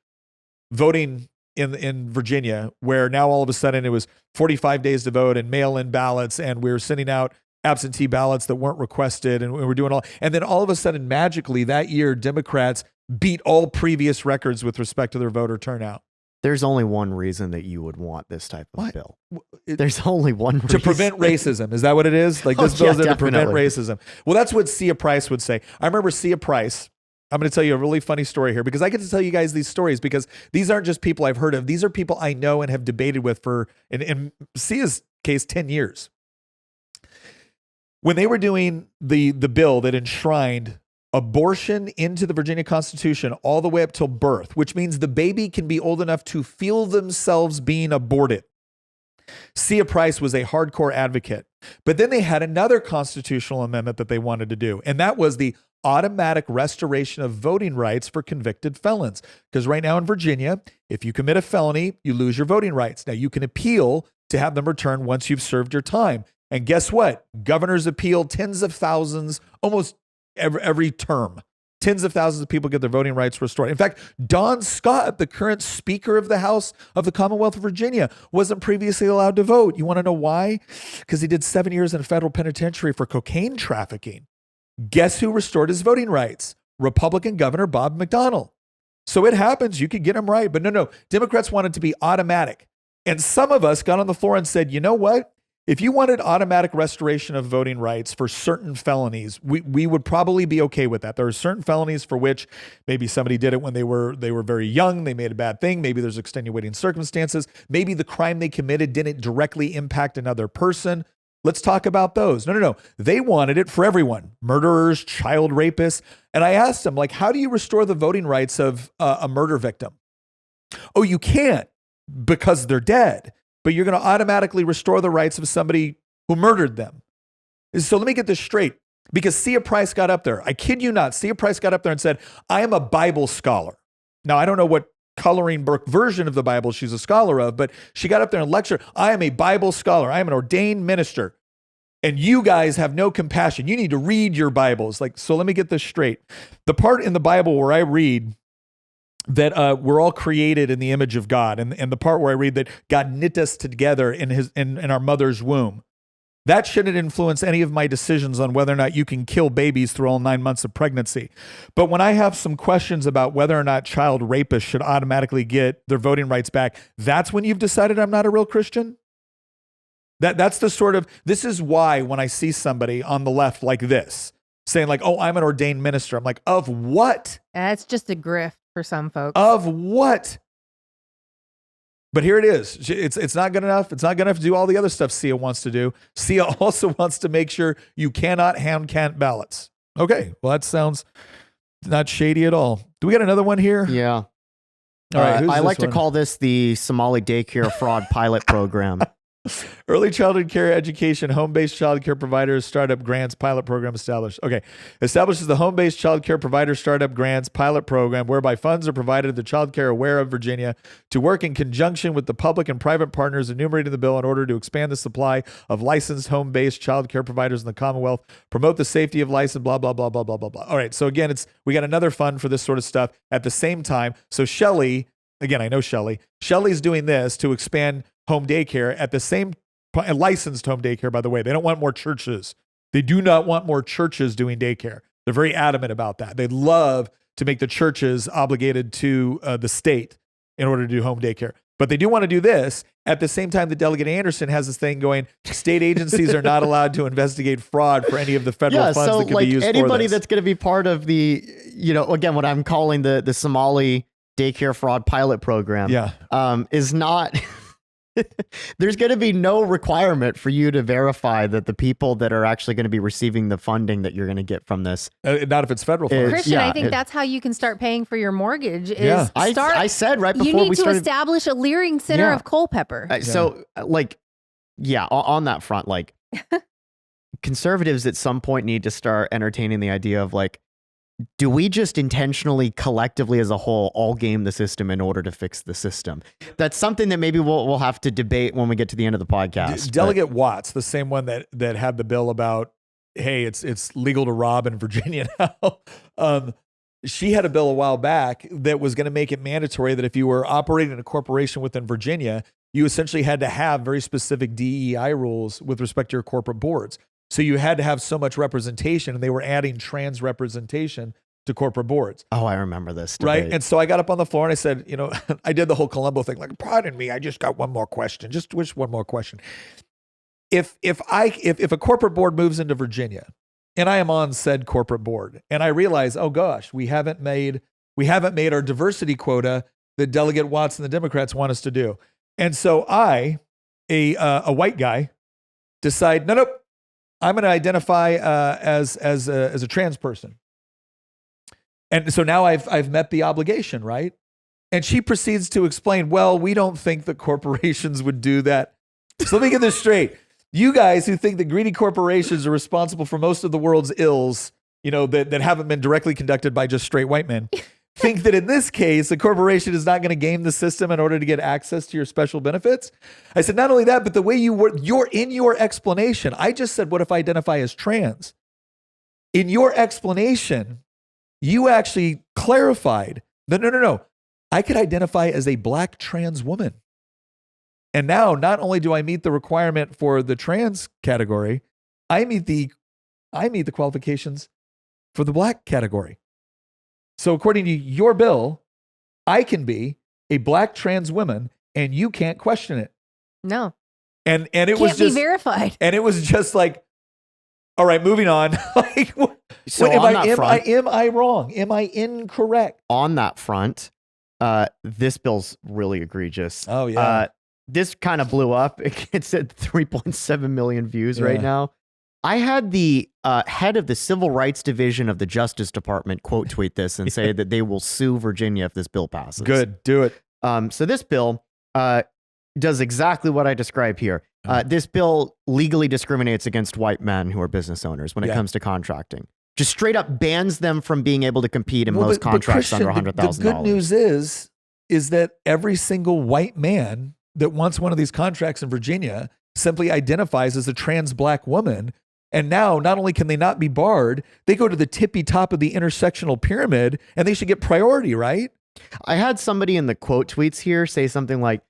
[SPEAKER 1] voting in Virginia, where now all of a sudden it was 45 days to vote and mail-in ballots, and we were sending out absentee ballots that weren't requested, and we were doing all. And then all of a sudden, magically, that year, Democrats beat all previous records with respect to their voter turnout.
[SPEAKER 3] There's only one reason that you would want this type of
[SPEAKER 1] What?
[SPEAKER 3] bill. There's only one reason.
[SPEAKER 1] To prevent racism. Is that what it is? Like this bill's there to prevent
[SPEAKER 3] definitely.
[SPEAKER 1] racism. Well, that's what Sia Price would say. I remember Sia Price. I'm going to tell you a really funny story here, because I get to tell you guys these stories because these aren't just people I've heard of. These are people I know and have debated with for, in Sia's case, 10 years. When they were doing the bill that enshrined abortion into the Virginia Constitution all the way up till birth, which means the baby can be old enough to feel themselves being aborted, Sia Price was a hardcore advocate. But then they had another constitutional amendment that they wanted to do, and that was the automatic restoration of voting rights for convicted felons. Because right now in Virginia, if you commit a felony, you lose your voting rights. Now you can appeal to have them returned once you've served your time. And guess what? Governors appeal tens of thousands, almost every term. Tens of thousands of people get their voting rights restored. In fact, Don Scott, the current Speaker of the House of the Commonwealth of Virginia, wasn't previously allowed to vote. You want to know why? Because he did 7 years in a federal penitentiary for cocaine trafficking. Guess who restored his voting rights? Republican Governor Bob McDonnell. So it happens. You could get him right. But no. Democrats wanted to be automatic. And some of us got on the floor and said, you know what? If you wanted automatic restoration of voting rights for certain felonies, we would probably be okay with that. There are certain felonies for which maybe somebody did it when they were very young, they made a bad thing, maybe there's extenuating circumstances, maybe the crime they committed didn't directly impact another person. Let's talk about those. No. They wanted it for everyone. Murderers, child rapists. And I asked them, like, how do you restore the voting rights of a murder victim? Oh, you can't because they're dead, but you're going to automatically restore the rights of somebody who murdered them. So let me get this straight, because Sia Price got up there. I kid you not. Sia Price got up there and said, I am a Bible scholar. Now, I don't know what coloring book version of the Bible she's a scholar of, but she got up there and lectured, I am a Bible scholar. I am an ordained minister. And you guys have no compassion. You need to read your Bibles. Like, so let me get this straight. The part in the Bible where I read that we're all created in the image of God, and the part where I read that God knit us together in our mother's womb, that shouldn't influence any of my decisions on whether or not you can kill babies through all 9 months of pregnancy. But when I have some questions about whether or not child rapists should automatically get their voting rights back, that's when you've decided I'm not a real Christian? That's the sort of, this is why when I see somebody on the left like this, saying like, oh, I'm an ordained minister, I'm like, of what?
[SPEAKER 2] That's just a grift for some folks.
[SPEAKER 1] Of what? But here it is. It's not good enough. It's not good enough to do all the other stuff Sia wants to do. Sia also wants to make sure you cannot hand count ballots. Okay, well, that sounds not shady at all. Do we got another one here?
[SPEAKER 3] Yeah.
[SPEAKER 1] All right.
[SPEAKER 3] I like to call this the Somali daycare fraud pilot program.
[SPEAKER 1] Early childhood care education, home-based child care providers, startup grants, pilot program established. Okay. Establishes the home-based child care provider startup grants pilot program whereby funds are provided to the child care aware of Virginia to work in conjunction with the public and private partners enumerated in the bill in order to expand the supply of licensed home-based child care providers in the Commonwealth, promote the safety of license, blah, blah, blah, blah, blah, blah, blah. All right. So again, we got another fund for this sort of stuff at the same time. So Shelley, again, I know Shelley's doing this to expand home daycare at the same licensed home daycare, by the way. They don't want more churches. They do not want more churches doing daycare. They're very adamant about that. They'd love to make the churches obligated to the state in order to do home daycare. But they do want to do this at the same time that Delegate Anderson has this thing going, state agencies are not allowed to investigate fraud for any of the federal funds that can be used for this.
[SPEAKER 3] Anybody that's going to be part of the, again, what I'm calling the Somali daycare fraud pilot program is not... There's going to be no requirement for you to verify that the people that are actually going to be receiving the funding that you're going to get from this.
[SPEAKER 1] Not if it's federal funds.
[SPEAKER 2] Christian, I think that's how you can start paying for your mortgage.
[SPEAKER 3] I said right before we started.
[SPEAKER 2] You need to establish a Leering Center of Culpeper.
[SPEAKER 3] So, on that front, conservatives at some point need to start entertaining the idea of do we just intentionally, collectively as a whole, all game the system in order to fix the system? That's something that maybe we'll have to debate when we get to the end of the podcast.
[SPEAKER 1] Delegate Watts, the same one that had the bill about, hey, it's legal to rob in Virginia now. She had a bill a while back that was going to make it mandatory that if you were operating a corporation within Virginia, you essentially had to have very specific DEI rules with respect to your corporate boards. So you had to have so much representation, and they were adding trans representation to corporate boards.
[SPEAKER 3] Oh, I remember this debate.
[SPEAKER 1] Right? And so I got up on the floor and I said, I did the whole Columbo thing, pardon me, I just got one more question. Just wish one more question. If a corporate board moves into Virginia and I am on said corporate board and I realize, oh gosh, we haven't made our diversity quota that Delegate Watts and the Democrats want us to do. And so I, a white guy, decide, nope. I'm going to identify as a trans person. And so now I've met the obligation, right? And she proceeds to explain, well, we don't think that corporations would do that. So let me get this straight. You guys who think that greedy corporations are responsible for most of the world's ills, that haven't been directly conducted by just straight white men, think that in this case, a corporation is not going to game the system in order to get access to your special benefits? I said, not only that, but the way you're in your explanation. I just said, what if I identify as trans? In your explanation, you actually clarified that no. I could identify as a black trans woman. And now not only do I meet the requirement for the trans category, I meet the qualifications for the black category. So according to your bill, I can be a black trans woman and you can't question it.
[SPEAKER 2] No.
[SPEAKER 1] And it
[SPEAKER 2] can't
[SPEAKER 1] was just
[SPEAKER 2] be verified.
[SPEAKER 1] And it was just like, all right, moving on. Am I wrong? Am I incorrect?
[SPEAKER 3] On that front, this bill's really egregious.
[SPEAKER 1] Oh yeah.
[SPEAKER 3] this kind of blew up. It's at 3.7 million views right now. I had the head of the Civil Rights Division of the Justice Department quote tweet this and say that they will sue Virginia if this bill passes.
[SPEAKER 1] Good, do it.
[SPEAKER 3] So this bill does exactly what I described here. This bill legally discriminates against white men who are business owners when it comes to contracting. Just straight up bans them from being able to compete in most contracts under $100,000.
[SPEAKER 1] The good news is that every single white man that wants one of these contracts in Virginia simply identifies as a trans black woman. And now not only can they not be barred, they go to the tippy top of the intersectional pyramid and they should get priority, right?
[SPEAKER 3] I had somebody in the quote tweets here say something like,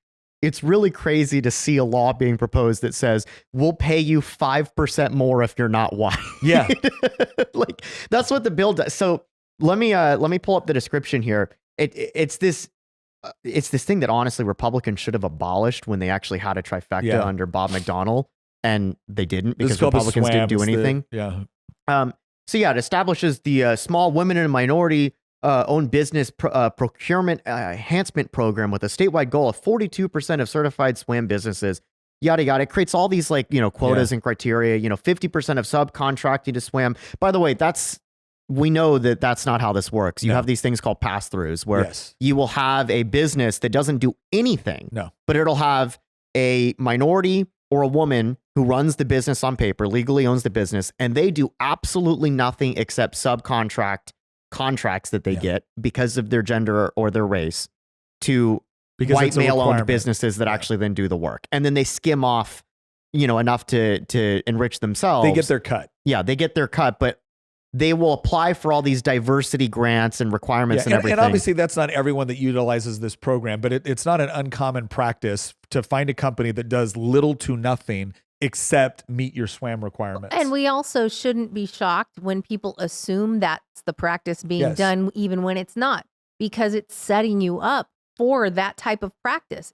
[SPEAKER 3] it's really crazy to see a law being proposed that says we'll pay you 5% more if you're not white.
[SPEAKER 1] Yeah.
[SPEAKER 3] Like that's what the bill does. So let me pull up the description here. It's this thing that honestly Republicans should have abolished when they actually had a trifecta under Bob McDonnell, and they didn't because Republicans didn't do anything. So yeah, it establishes the small women and minority owned business procurement enhancement program with a statewide goal of 42% of certified SWAM businesses. Yada yada. It creates all these quotas and criteria. 50% of subcontracting to SWAM. By the way, we know that that's not how this works. You have these things called pass-throughs where you will have a business that doesn't do anything, but it'll have a minority or a woman who runs the business on paper, legally owns the business, and they do absolutely nothing except subcontract contracts that they get because of their gender or their race to white male-owned businesses that actually then do the work. And then they skim off, enough to enrich themselves.
[SPEAKER 1] They get their cut.
[SPEAKER 3] Yeah, they get their cut, but they will apply for all these diversity grants and requirements and everything.
[SPEAKER 1] And obviously that's not everyone that utilizes this program, but it's not an uncommon practice to find a company that does little to nothing except meet your SWAM requirements.
[SPEAKER 2] And we also shouldn't be shocked when people assume that's the practice being done, even when it's not, because it's setting you up for that type of practice.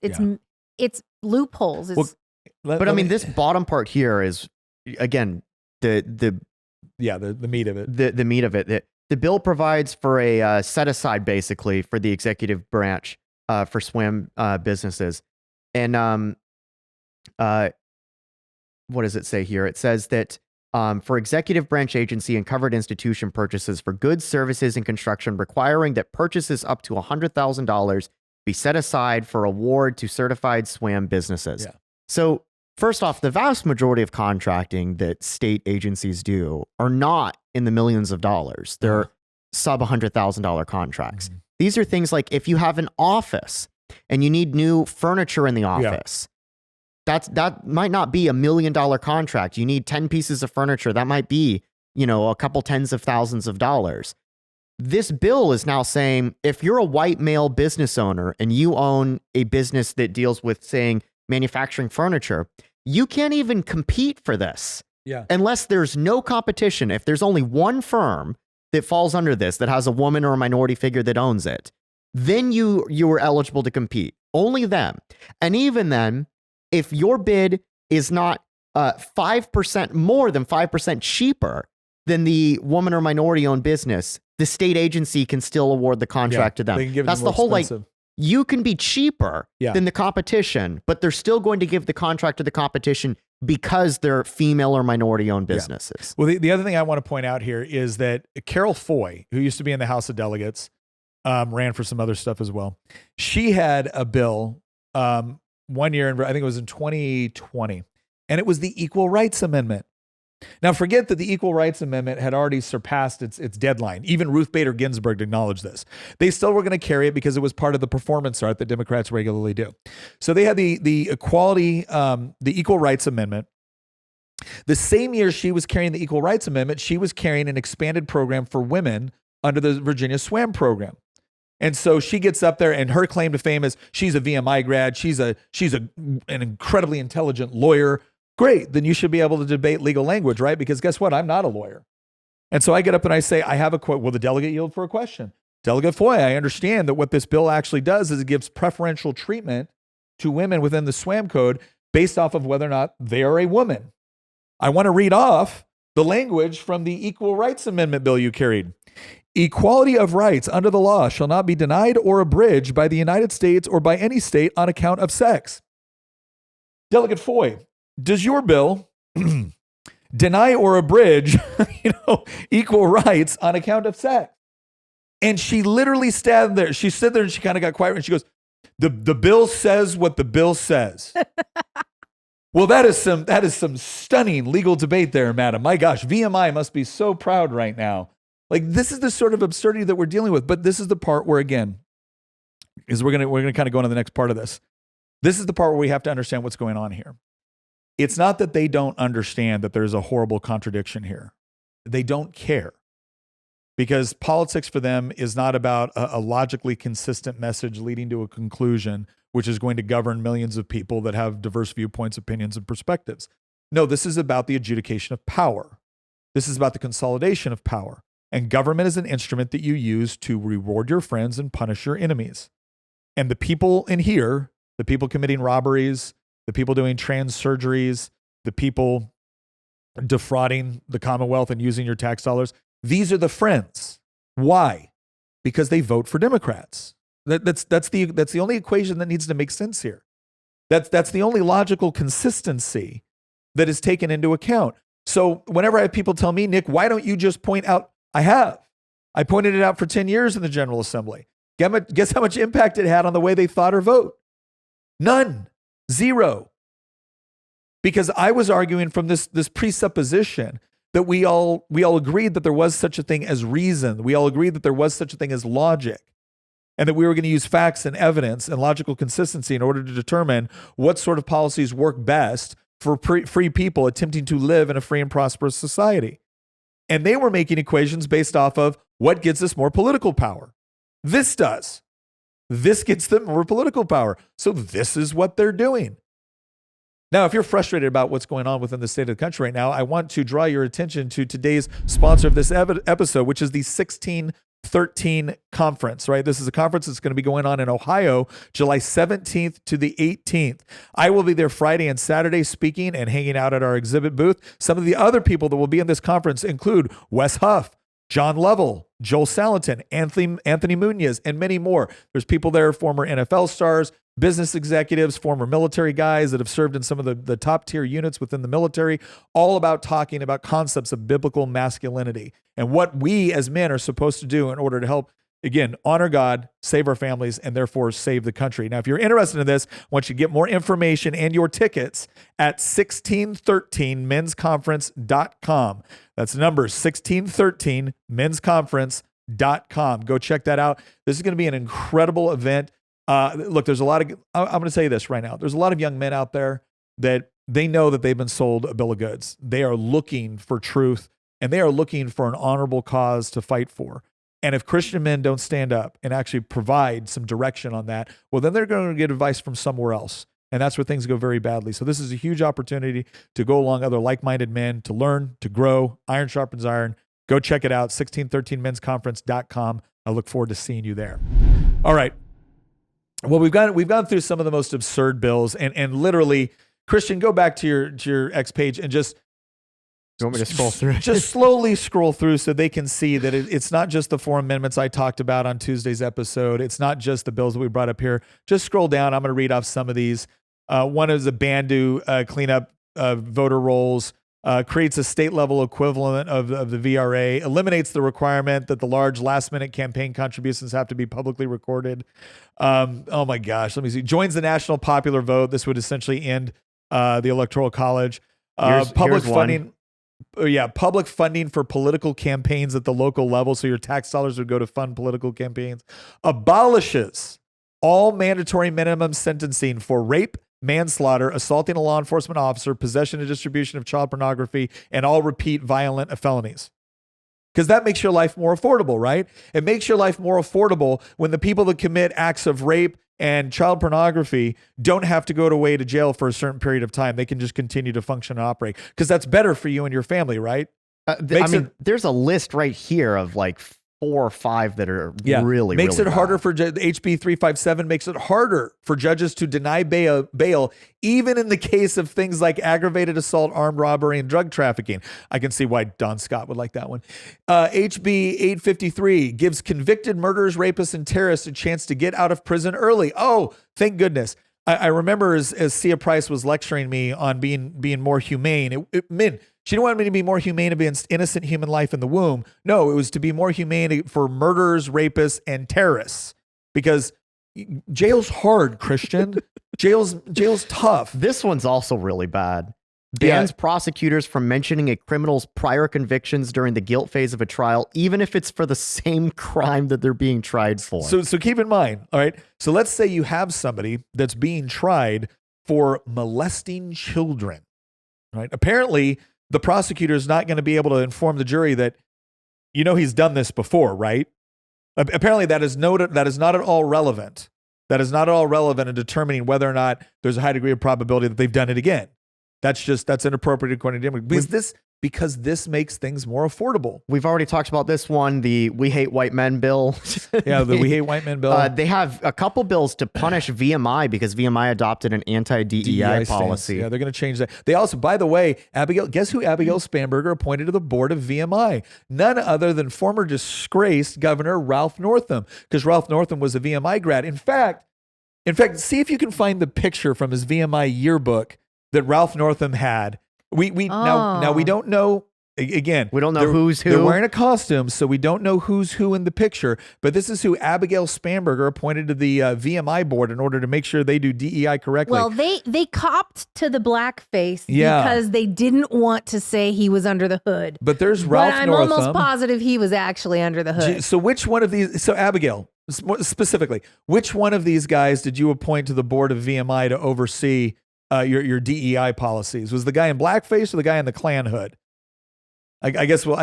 [SPEAKER 2] It's loopholes.
[SPEAKER 3] But I mean, this bottom part here is, again, the
[SPEAKER 1] meat of it.
[SPEAKER 3] The meat of it. The bill provides for a set aside, basically, for the executive branch for SWAM businesses. And what does it say here? It says that for executive branch agency and covered institution purchases for goods, services, and construction, requiring that purchases up to $100,000 be set aside for award to certified SWAM businesses. So first off, the vast majority of contracting that state agencies do are not in the millions of dollars. They're sub $100,000 contracts. These are things like if you have an office and you need new furniture in the office, that might not be $1 million contract. You need 10 pieces of furniture. That might be, a couple tens of thousands of dollars. This bill is now saying if you're a white male business owner and you own a business that deals with, saying, manufacturing furniture, you can't even compete for this unless there's no competition. If there's only one firm that falls under this, that has a woman or a minority figure that owns it, then you are eligible to compete. Only them. And even then, if your bid is not 5% more than 5% cheaper than the woman or minority owned business, the state agency can still award the contract to them. That's the whole expensive. You can be cheaper than the competition, but they're still going to give the contract to the competition because they're female or minority owned businesses.
[SPEAKER 1] Well, the other thing I want to point out here is that Carol Foy, who used to be in the House of Delegates, ran for some other stuff as well. She had a bill 1 year, I think it was in 2020, and it was the Equal Rights Amendment. Now, forget that the Equal Rights Amendment had already surpassed its deadline. Even Ruth Bader Ginsburg acknowledged this. They still were going to carry it because it was part of the performance art that Democrats regularly do. So they had the Equal Rights Amendment. The same year she was carrying the Equal Rights Amendment, she was carrying an expanded program for women under the Virginia SWAM program. And so she gets up there, and her claim to fame is she's a VMI grad. She's an incredibly intelligent lawyer. Great. Then you should be able to debate legal language, right? Because guess what? I'm not a lawyer. And so I get up and I say, I have a quote. Will the delegate yield for a question? Delegate Foy, I understand that what this bill actually does is it gives preferential treatment to women within the SWAM code based off of whether or not they are a woman. I want to read off the language from the Equal Rights Amendment bill you carried. Equality of rights under the law shall not be denied or abridged by the United States or by any state on account of sex. Delegate Foy, does your bill deny or abridge, equal rights on account of sex? And she literally stood there. She stood there and she kind of got quiet and she goes, the bill says what the bill says. Well, that is some stunning legal debate there, madam. My gosh, VMI must be so proud right now. Like, this is the sort of absurdity that we're dealing with. But this is the part where, again, is we're gonna kind of go into the next part of this. This is the part where we have to understand what's going on here. It's not that they don't understand that there's a horrible contradiction here. They don't care. Because politics for them is not about a logically consistent message leading to a conclusion, which is going to govern millions of people that have diverse viewpoints, opinions, and perspectives. No, this is about the adjudication of power. This is about the consolidation of power. And government is an instrument that you use to reward your friends and punish your enemies. And the people in here, the people committing robberies, the people doing trans surgeries, the people defrauding the Commonwealth and using your tax dollars, these are the friends. Why? Because they vote for Democrats. That's the only equation that needs to make sense here. That's the only logical consistency that is taken into account. So whenever I have people tell me, Nick, why don't you just point out? I pointed it out for 10 years in the General Assembly. Guess how much impact it had on the way they thought or vote? None. Zero. Because I was arguing from this presupposition that we all agreed that there was such a thing as reason. We all agreed that there was such a thing as logic, and that we were going to use facts and evidence and logical consistency in order to determine what sort of policies work best for free people attempting to live in a free and prosperous society. And they were making equations based off of what gets us more political power. This does. This gets them more political power. So this is what they're doing. Now, if you're frustrated about what's going on within the state of the country right now, I want to draw your attention to today's sponsor of this episode, which is the 1613 conference, right? This is a conference that's going to be going on in Ohio, July 17th to the 18th. I will be there Friday and Saturday speaking and hanging out at our exhibit booth. Some of the other people that will be in this conference include Wes Huff, John Lovell, Joel Salatin, Anthony Munoz, and many more. There's people there, former NFL stars, business executives, former military guys that have served in some of the top tier units within the military, all about talking about concepts of biblical masculinity and what we as men are supposed to do in order to help, again, honor God, save our families, and therefore save the country. Now, if you're interested in this, I want you to get more information and your tickets at 1613mensconference.com. That's the number 1613mensconference.com. Go check that out. This is going to be an incredible event. Look, there's a lot of, I'm going to say this right now. There's a lot of young men out there that they know that they've been sold a bill of goods. They are looking for truth, and they are looking for an honorable cause to fight for. And if Christian men don't stand up and actually provide some direction on that, well, then they're going to get advice from somewhere else. And that's where things go very badly. So this is a huge opportunity to go along other like-minded men, to learn, to grow. Iron sharpens iron. Go check it out, 1613mensconference.com. I look forward to seeing you there. All right. Well, we've gone through some of the most absurd bills, and literally, Christian, go back to your X page and just
[SPEAKER 3] you want me to scroll through?
[SPEAKER 1] Just slowly scroll through so they can see that it's not just the 4 amendments I talked about on Tuesday's episode. It's not just the bills that we brought up here. Just scroll down. I'm going to read off some of these. One is a ban to clean up voter rolls. Creates a state-level equivalent of the VRA, eliminates the requirement that the large last-minute campaign contributions have to be publicly recorded. Oh my gosh, let me see. Joins the national popular vote. This would essentially end the Electoral College. Public funding. Public funding for political campaigns at the local level, so your tax dollars would go to fund political campaigns. Abolishes all mandatory minimum sentencing for rape, manslaughter, assaulting a law enforcement officer, possession and distribution of child pornography, and all repeat violent felonies. Because that makes your life more affordable, right? It makes your life more affordable when the people that commit acts of rape and child pornography don't have to go away to jail for a certain period of time. They can just continue to function and operate, because that's better for you and your family, right?
[SPEAKER 3] There's a list right here of like 4 or 5 that are really
[SPEAKER 1] makes
[SPEAKER 3] really
[SPEAKER 1] it harder for HB 357 makes it harder for judges to deny bail, even in the case of things like aggravated assault, armed robbery, and drug trafficking. I can see why Don Scott would like that one. HB 853 gives convicted murderers, rapists, and terrorists a chance to get out of prison early. Oh, thank goodness. I remember as Sia Price was lecturing me on being more humane. She didn't want me to be more humane against innocent human life in the womb. No, it was to be more humane for murderers, rapists, and terrorists. Because jail's hard, Christian. jail's tough.
[SPEAKER 3] This one's also really bad. Bans prosecutors from mentioning a criminal's prior convictions during the guilt phase of a trial, even if it's for the same crime that they're being tried for.
[SPEAKER 1] So keep in mind, all right? So let's say you have somebody that's being tried for molesting children, right? Apparently, the prosecutor is not going to be able to inform the jury that, he's done this before, right? Apparently, that is not at all relevant. That is not at all relevant in determining whether or not there's a high degree of probability that they've done it again. That's inappropriate according to Democrats. Because this makes things more affordable.
[SPEAKER 3] We've already talked about this one, the We Hate White Men bill.
[SPEAKER 1] Yeah, the We Hate White Men bill.
[SPEAKER 3] They have a couple bills to punish VMI because VMI adopted an anti-DEI policy.
[SPEAKER 1] Yeah, they're going to change that. They also, by the way, guess who Abigail Spanberger appointed to the board of VMI? None other than former disgraced Governor Ralph Northam, because Ralph Northam was a VMI grad. In fact, see if you can find the picture from his VMI yearbook that Ralph Northam had. Now we don't know. Again,
[SPEAKER 3] we don't know who's who.
[SPEAKER 1] They're wearing a costume, so we don't know who's who in the picture. But this is who Abigail Spanberger appointed to the VMI board in order to make sure they do DEI correctly.
[SPEAKER 2] Well, they copped to the blackface because they didn't want to say he was under the hood.
[SPEAKER 1] But there's Ralph
[SPEAKER 2] Northam. I'm almost positive he was actually under the hood.
[SPEAKER 1] So which one of these? So Abigail, specifically, which one of these guys did you appoint to the board of VMI to oversee your DEI policies? Was the guy in blackface or the guy in the Klan hood? I guess we'll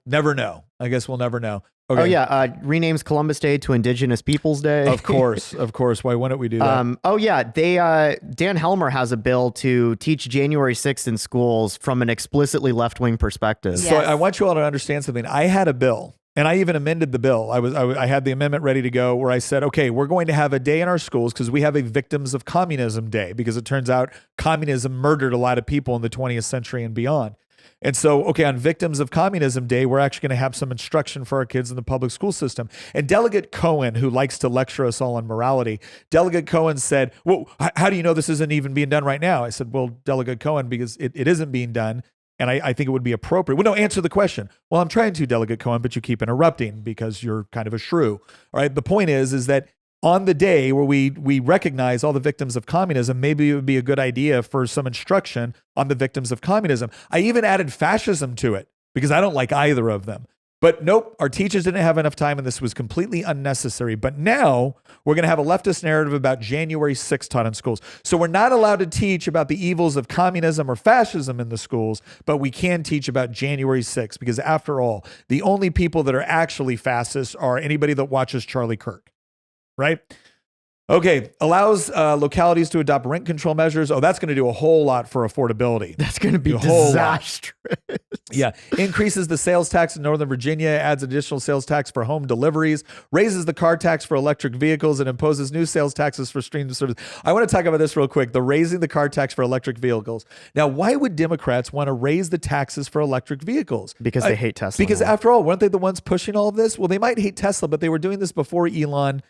[SPEAKER 1] never know. Okay.
[SPEAKER 3] Oh yeah, renames Columbus Day to Indigenous Peoples Day.
[SPEAKER 1] Of course. Why wouldn't we do that?
[SPEAKER 3] Dan Helmer has a bill to teach January 6th in schools from an explicitly left-wing perspective.
[SPEAKER 2] Yes.
[SPEAKER 1] So I want you all to understand something. I had a bill. And I even amended the bill. I had the amendment ready to go where I said, okay, we're going to have a day in our schools because we have a Victims of Communism Day, because it turns out communism murdered a lot of people in the 20th century and beyond. And so, okay, on Victims of Communism Day, we're actually going to have some instruction for our kids in the public school system. And Delegate Cohen, who likes to lecture us all on morality, Delegate Cohen said, well, how do you know this isn't even being done right now? I said, well, Delegate Cohen, because it isn't being done. And I think it would be appropriate. Well, no, answer the question. Well, I'm trying to, Delegate Cohen, but you keep interrupting because you're kind of a shrew. All right. The point is that on the day where we recognize all the victims of communism, maybe it would be a good idea for some instruction on the victims of communism. I even added fascism to it because I don't like either of them. But nope, our teachers didn't have enough time and this was completely unnecessary. But now we're going to have a leftist narrative about January 6th taught in schools. So we're not allowed to teach about the evils of communism or fascism in the schools, but we can teach about January 6th because after all, the only people that are actually fascists are anybody that watches Charlie Kirk, right? Okay, allows localities to adopt rent control measures. Oh, that's going to do a whole lot for affordability.
[SPEAKER 3] That's going to be disastrous.
[SPEAKER 1] Yeah, increases the sales tax in Northern Virginia, adds additional sales tax for home deliveries, raises the car tax for electric vehicles, and imposes new sales taxes for streaming service. I want to talk about this real quick, the raising the car tax for electric vehicles. Now, why would Democrats want to raise the taxes for electric vehicles?
[SPEAKER 3] Because they hate Tesla.
[SPEAKER 1] Because after all, weren't they the ones pushing all of this? Well, they might hate Tesla, but they were doing this before Elon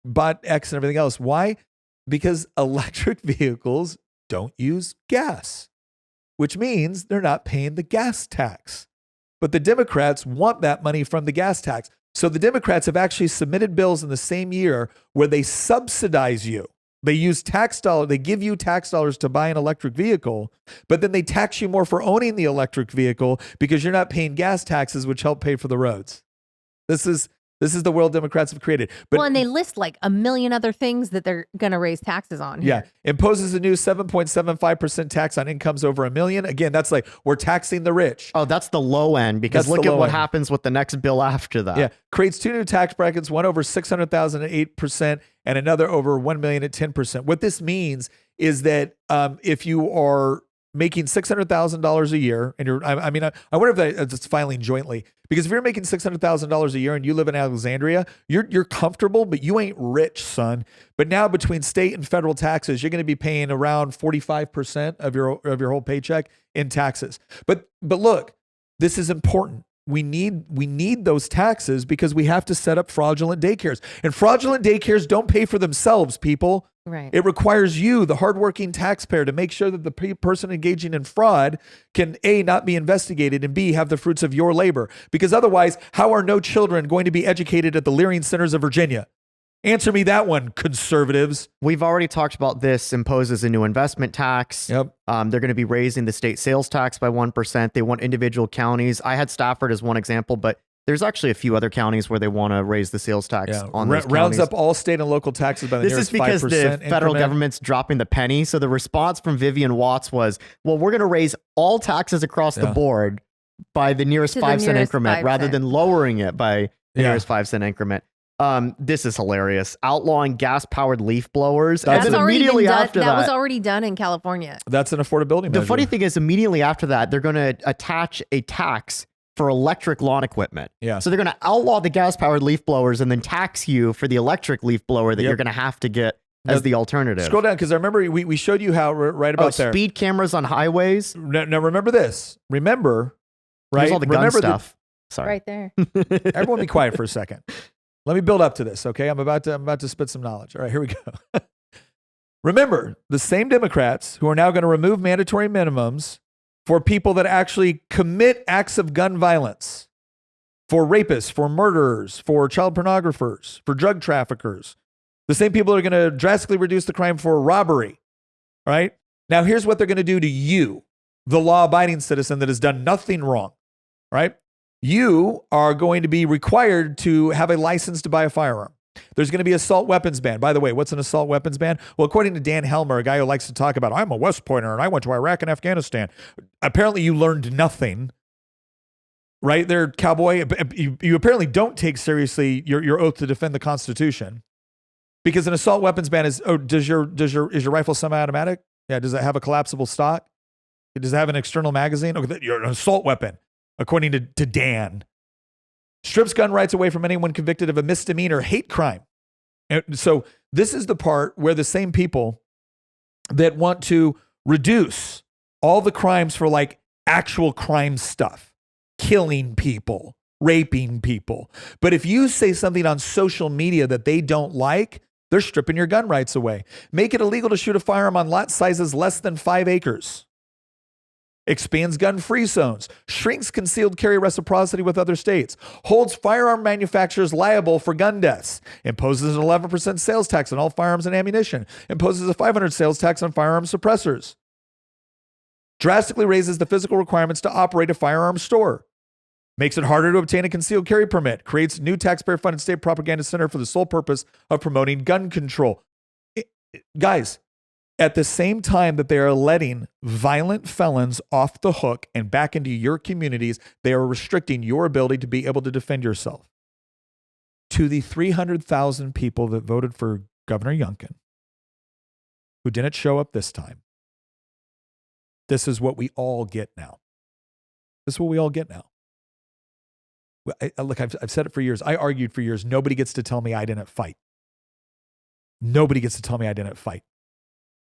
[SPEAKER 1] bought X and everything else. Why? Because electric vehicles don't use gas, which means they're not paying the gas tax. But the Democrats want that money from the gas tax. So the Democrats have actually submitted bills in the same year where they subsidize you. They use tax dollars, they give you tax dollars to buy an electric vehicle, but then they tax you more for owning the electric vehicle because you're not paying gas taxes, which help pay for the roads. This is the world Democrats have created. But,
[SPEAKER 2] and they list like a million other things that they're going to raise taxes on.
[SPEAKER 1] Yeah. Imposes a new 7.75% tax on incomes over $1 million. Again, that's like we're taxing the rich.
[SPEAKER 3] Oh, that's the low end because look at what happens with the next bill after that.
[SPEAKER 1] Yeah. Creates two new tax brackets, one over 600,000 at 8% and another over 1 million at 10%. What this means is that if you are making $600,000 a year, and I wonder if it's filing jointly, because if you're making $600,000 a year and you live in Alexandria, you're comfortable, but you ain't rich, son. But now between state and federal taxes, you're going to be paying around 45% of your whole paycheck in taxes. But look, this is important. we need those taxes because we have to set up fraudulent daycares. And fraudulent daycares don't pay for themselves, people.
[SPEAKER 2] Right.
[SPEAKER 1] It requires you, the hardworking taxpayer, to make sure that the person engaging in fraud can A, not be investigated, and B, have the fruits of your labor. Because otherwise, how are no children going to be educated at the Leering Centers of Virginia? Answer me that one, conservatives.
[SPEAKER 3] We've already talked about this imposes a new investment tax.
[SPEAKER 1] Yep.
[SPEAKER 3] They're going to be raising the state sales tax by 1%. They want individual counties. I had Stafford as one example, but there's actually a few other counties where they want to raise the sales tax on those
[SPEAKER 1] rounds
[SPEAKER 3] counties.
[SPEAKER 1] up all state and local taxes by the
[SPEAKER 3] This is because the federal government's dropping the penny. So the response from Vivian Watts was, well, we're going to raise all taxes across the board by the nearest 5-cent increment rather than lowering it by the nearest 5-cent increment. This is hilarious. Outlawing gas-powered leaf blowers.
[SPEAKER 2] That's
[SPEAKER 3] and then
[SPEAKER 2] already
[SPEAKER 3] immediately
[SPEAKER 2] been done.
[SPEAKER 3] after
[SPEAKER 2] That was already done in California.
[SPEAKER 1] That's an affordability measure.
[SPEAKER 3] The funny thing is, immediately after that, they're going to attach a tax for electric lawn equipment.
[SPEAKER 1] Yeah.
[SPEAKER 3] So they're going to outlaw the gas-powered leaf blowers and then tax you for the electric leaf blower that you're going to have to get as the alternative.
[SPEAKER 1] Scroll down, because I remember we showed you how right about there.
[SPEAKER 3] Speed cameras on highways.
[SPEAKER 1] Now remember this. Remember, right?
[SPEAKER 3] Here's all the gun stuff. Sorry.
[SPEAKER 2] Right there.
[SPEAKER 1] Everyone be quiet for a second. Let me build up to this, okay? I'm about to spit some knowledge. All right, here we go. Remember, the same Democrats who are now going to remove mandatory minimums for people that actually commit acts of gun violence, for rapists, for murderers, for child pornographers, for drug traffickers. The same people are going to drastically reduce the crime for robbery, right? Now, here's what they're going to do to you, the law-abiding citizen that has done nothing wrong, right? You are going to be required to have a license to buy a firearm. There's going to be assault weapons ban. By the way, what's an assault weapons ban? Well, according to Dan Helmer, a guy who likes to talk about, I'm a West Pointer and I went to Iraq and Afghanistan. Apparently you learned nothing, right there, cowboy. You apparently don't take seriously your oath to defend the Constitution, because an assault weapons ban is, is your rifle semi-automatic? Yeah. Does it have a collapsible stock? Does it have an external magazine? Okay, you're an assault weapon, according to Dan. Strips gun rights away from anyone convicted of a misdemeanor hate crime. And so this is the part where the same people that want to reduce all the crimes for like actual crime stuff, killing people, raping people. But if you say something on social media that they don't like, they're stripping your gun rights away. Make it illegal to shoot a firearm on lot sizes less than 5 acres. Expands gun-free zones, shrinks concealed carry reciprocity with other states, holds firearm manufacturers liable for gun deaths, imposes an 11% sales tax on all firearms and ammunition, imposes a $500 sales tax on firearm suppressors, drastically raises the physical requirements to operate a firearm store, makes it harder to obtain a concealed carry permit, creates new taxpayer-funded state propaganda center for the sole purpose of promoting gun control. Guys, at the same time that they are letting violent felons off the hook and back into your communities, they are restricting your ability to be able to defend yourself. To the 300,000 people that voted for Governor Youngkin, who didn't show up this time, this is what we all get now. This is what we all get now. Look, I've said it for years. I argued for years. Nobody gets to tell me I didn't fight. Nobody gets to tell me I didn't fight.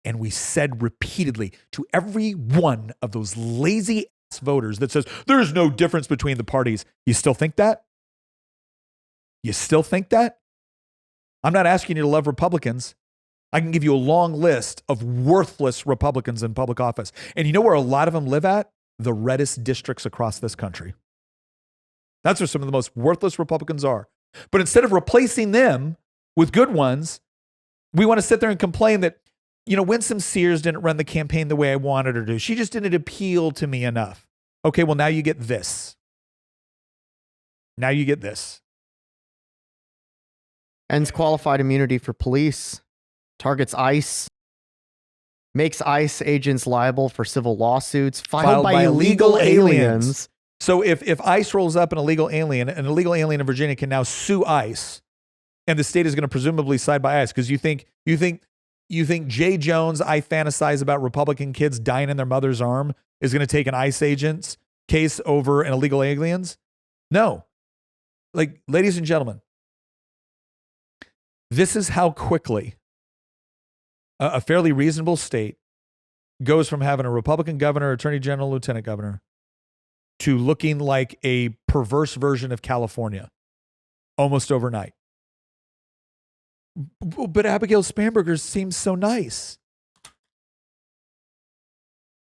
[SPEAKER 1] And we said repeatedly to every one of those lazy ass voters that says, there's no difference between the parties. You still think that? You still think that? I'm not asking you to love Republicans. I can give you a long list of worthless Republicans in public office. And you know where a lot of them live at? The reddest districts across this country. That's where some of the most worthless Republicans are. But instead of replacing them with good ones, we want to sit there and complain that, you know, Winsome Sears didn't run the campaign the way I wanted her to. She just didn't appeal to me enough. Okay, well, now you get this. Now you get this.
[SPEAKER 3] Ends qualified immunity for police. Targets ICE. Makes ICE agents liable for civil lawsuits filed by illegal aliens.
[SPEAKER 1] So if ICE rolls up an illegal alien in Virginia can now sue ICE, and the state is going to presumably side by ICE because you think Jay Jones, I fantasize about Republican kids dying in their mother's arm, is going to take an ICE agent's case over an illegal aliens? No. Like, ladies and gentlemen, this is how quickly a fairly reasonable state goes from having a Republican governor, attorney general, lieutenant governor, to looking like a perverse version of California almost overnight. But Abigail Spanberger seems so nice.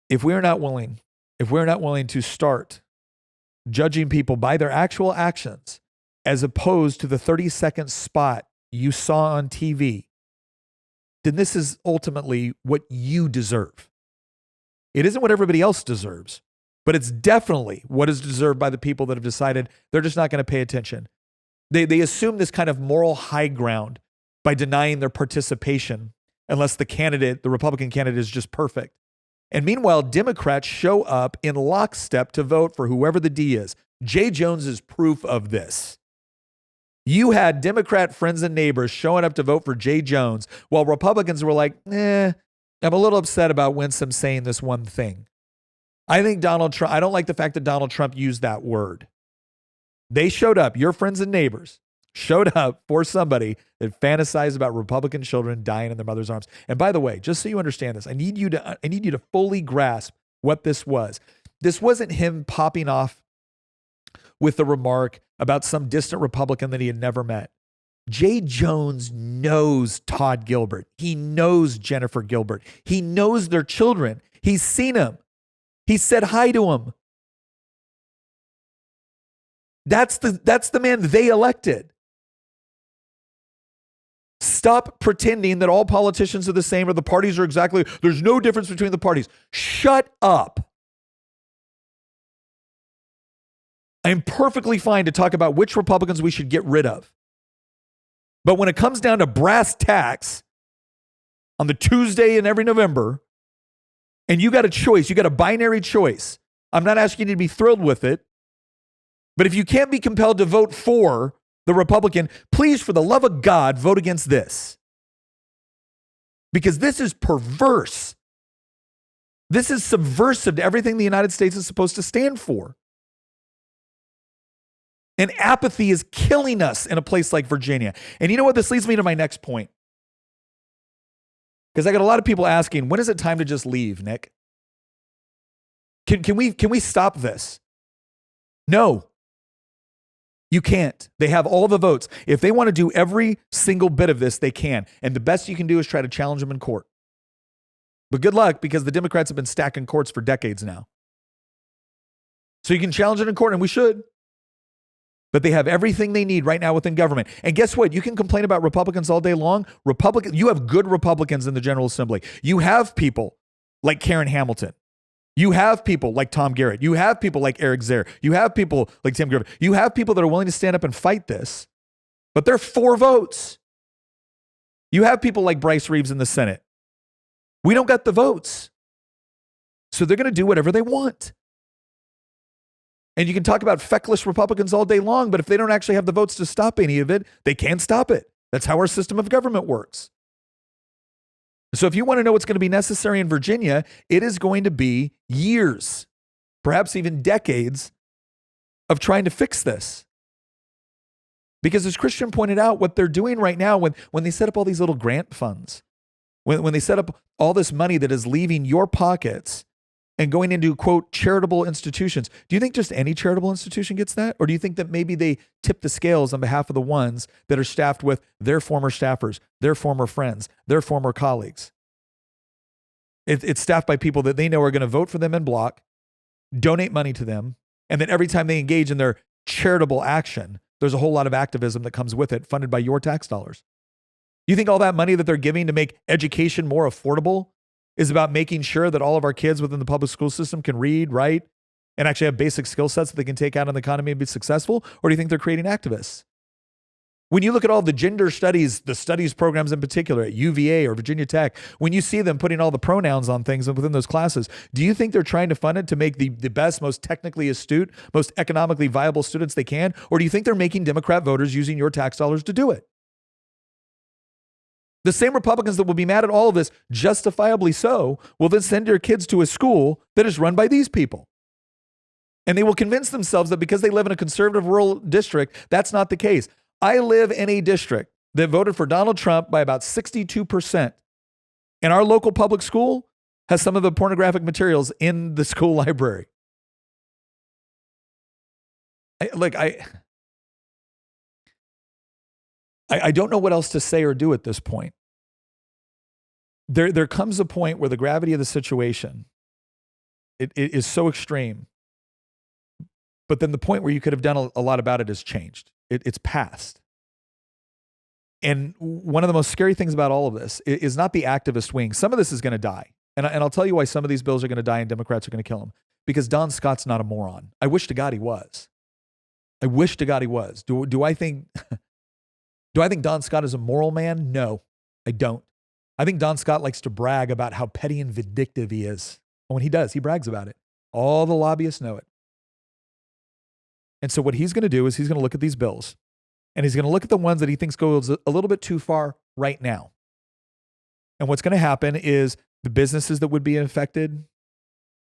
[SPEAKER 1] If we're not willing to start judging people by their actual actions as opposed to the 30-second spot you saw on TV, then this is ultimately what you deserve. It isn't what everybody else deserves, but it's definitely what is deserved by the people that have decided they're just not going to pay attention. They assume this kind of moral high ground by denying their participation unless the Republican candidate is just perfect. And meanwhile, Democrats show up in lockstep to vote for whoever the D is. Jay Jones is proof of this. You had Democrat friends and neighbors showing up to vote for Jay Jones, while Republicans were like, I'm a little upset about Winsome saying this one thing. I don't like the fact that Donald Trump used that word. They showed up, your friends and neighbors showed up for somebody that fantasized about Republican children dying in their mother's arms. And by the way, just so you understand this, I need you to fully grasp what this was. This wasn't him popping off with the remark about some distant Republican that he had never met. Jay Jones knows Todd Gilbert. He knows Jennifer Gilbert. He knows their children. He's seen them. He said hi to them. That's the man they elected. Stop pretending that all politicians are the same or the parties are exactly, there's no difference between the parties. Shut up. I am perfectly fine to talk about which Republicans we should get rid of. But when it comes down to brass tacks on the Tuesday in every November, and you got a choice, you got a binary choice. I'm not asking you to be thrilled with it, but if you can't be compelled to vote for the Republican, please, for the love of God, vote against this. Because this is perverse. This is subversive to everything the United States is supposed to stand for. And apathy is killing us in a place like Virginia. And you know what? This leads me to my next point. Because I got a lot of people asking, when is it time to just leave, Nick? Can we stop this? No. You can't. They have all the votes. If they want to do every single bit of this, they can. And the best you can do is try to challenge them in court. But good luck, because the Democrats have been stacking courts for decades now. So you can challenge it in court, and we should. But they have everything they need right now within government. And guess what? You can complain about Republicans all day long. You have good Republicans in the General Assembly. You have people like Karen Hamilton. You have people like Tom Garrett. You have people like Eric Zare. You have people like Tim Griffin. You have people that are willing to stand up and fight this, but they're 4 votes. You have people like Bryce Reeves in the Senate. We don't got the votes. So they're going to do whatever they want. And you can talk about feckless Republicans all day long, but if they don't actually have the votes to stop any of it, they can't stop it. That's how our system of government works. So if you want to know what's going to be necessary in Virginia, it is going to be years, perhaps even decades of trying to fix this. Because as Christian pointed out, what they're doing right now when they set up all these little grant funds, when they set up all this money that is leaving your pockets and going into, quote, charitable institutions, do you think just any charitable institution gets that? Or do you think that maybe they tip the scales on behalf of the ones that are staffed with their former staffers, their former friends, their former colleagues? It's staffed by people that they know are going to vote for them en bloc, donate money to them, and then every time they engage in their charitable action, there's a whole lot of activism that comes with it, funded by your tax dollars. You think all that money that they're giving to make education more affordable is about making sure that all of our kids within the public school system can read, write, and actually have basic skill sets that they can take out in the economy and be successful? Or do you think they're creating activists? When you look at all the gender studies, the studies programs in particular at UVA or Virginia Tech, when you see them putting all the pronouns on things within those classes, do you think they're trying to fund it to make the best, most technically astute, most economically viable students they can? Or do you think they're making Democrat voters using your tax dollars to do it? The same Republicans that will be mad at all of this, justifiably so, will then send their kids to a school that is run by these people. And they will convince themselves that because they live in a conservative rural district, that's not the case. I live in a district that voted for Donald Trump by about 62%. And our local public school has some of the pornographic materials in the school library. I don't know what else to say or do at this point. There comes a point where the gravity of the situation it is so extreme, but then the point where you could have done a lot about it has changed. It's past. And one of the most scary things about all of this is not the activist wing. Some of this is going to die. And I'll tell you why some of these bills are going to die and Democrats are going to kill them. Because Don Scott's not a moron. I wish to God he was. I wish to God he was. Do I think Don Scott is a moral man? No, I don't. I think Don Scott likes to brag about how petty and vindictive he is. And when he does, he brags about it. All the lobbyists know it. And so what he's going to do is he's going to look at these bills and he's going to look at the ones that he thinks goes a little bit too far right now. And what's going to happen is the businesses that would be affected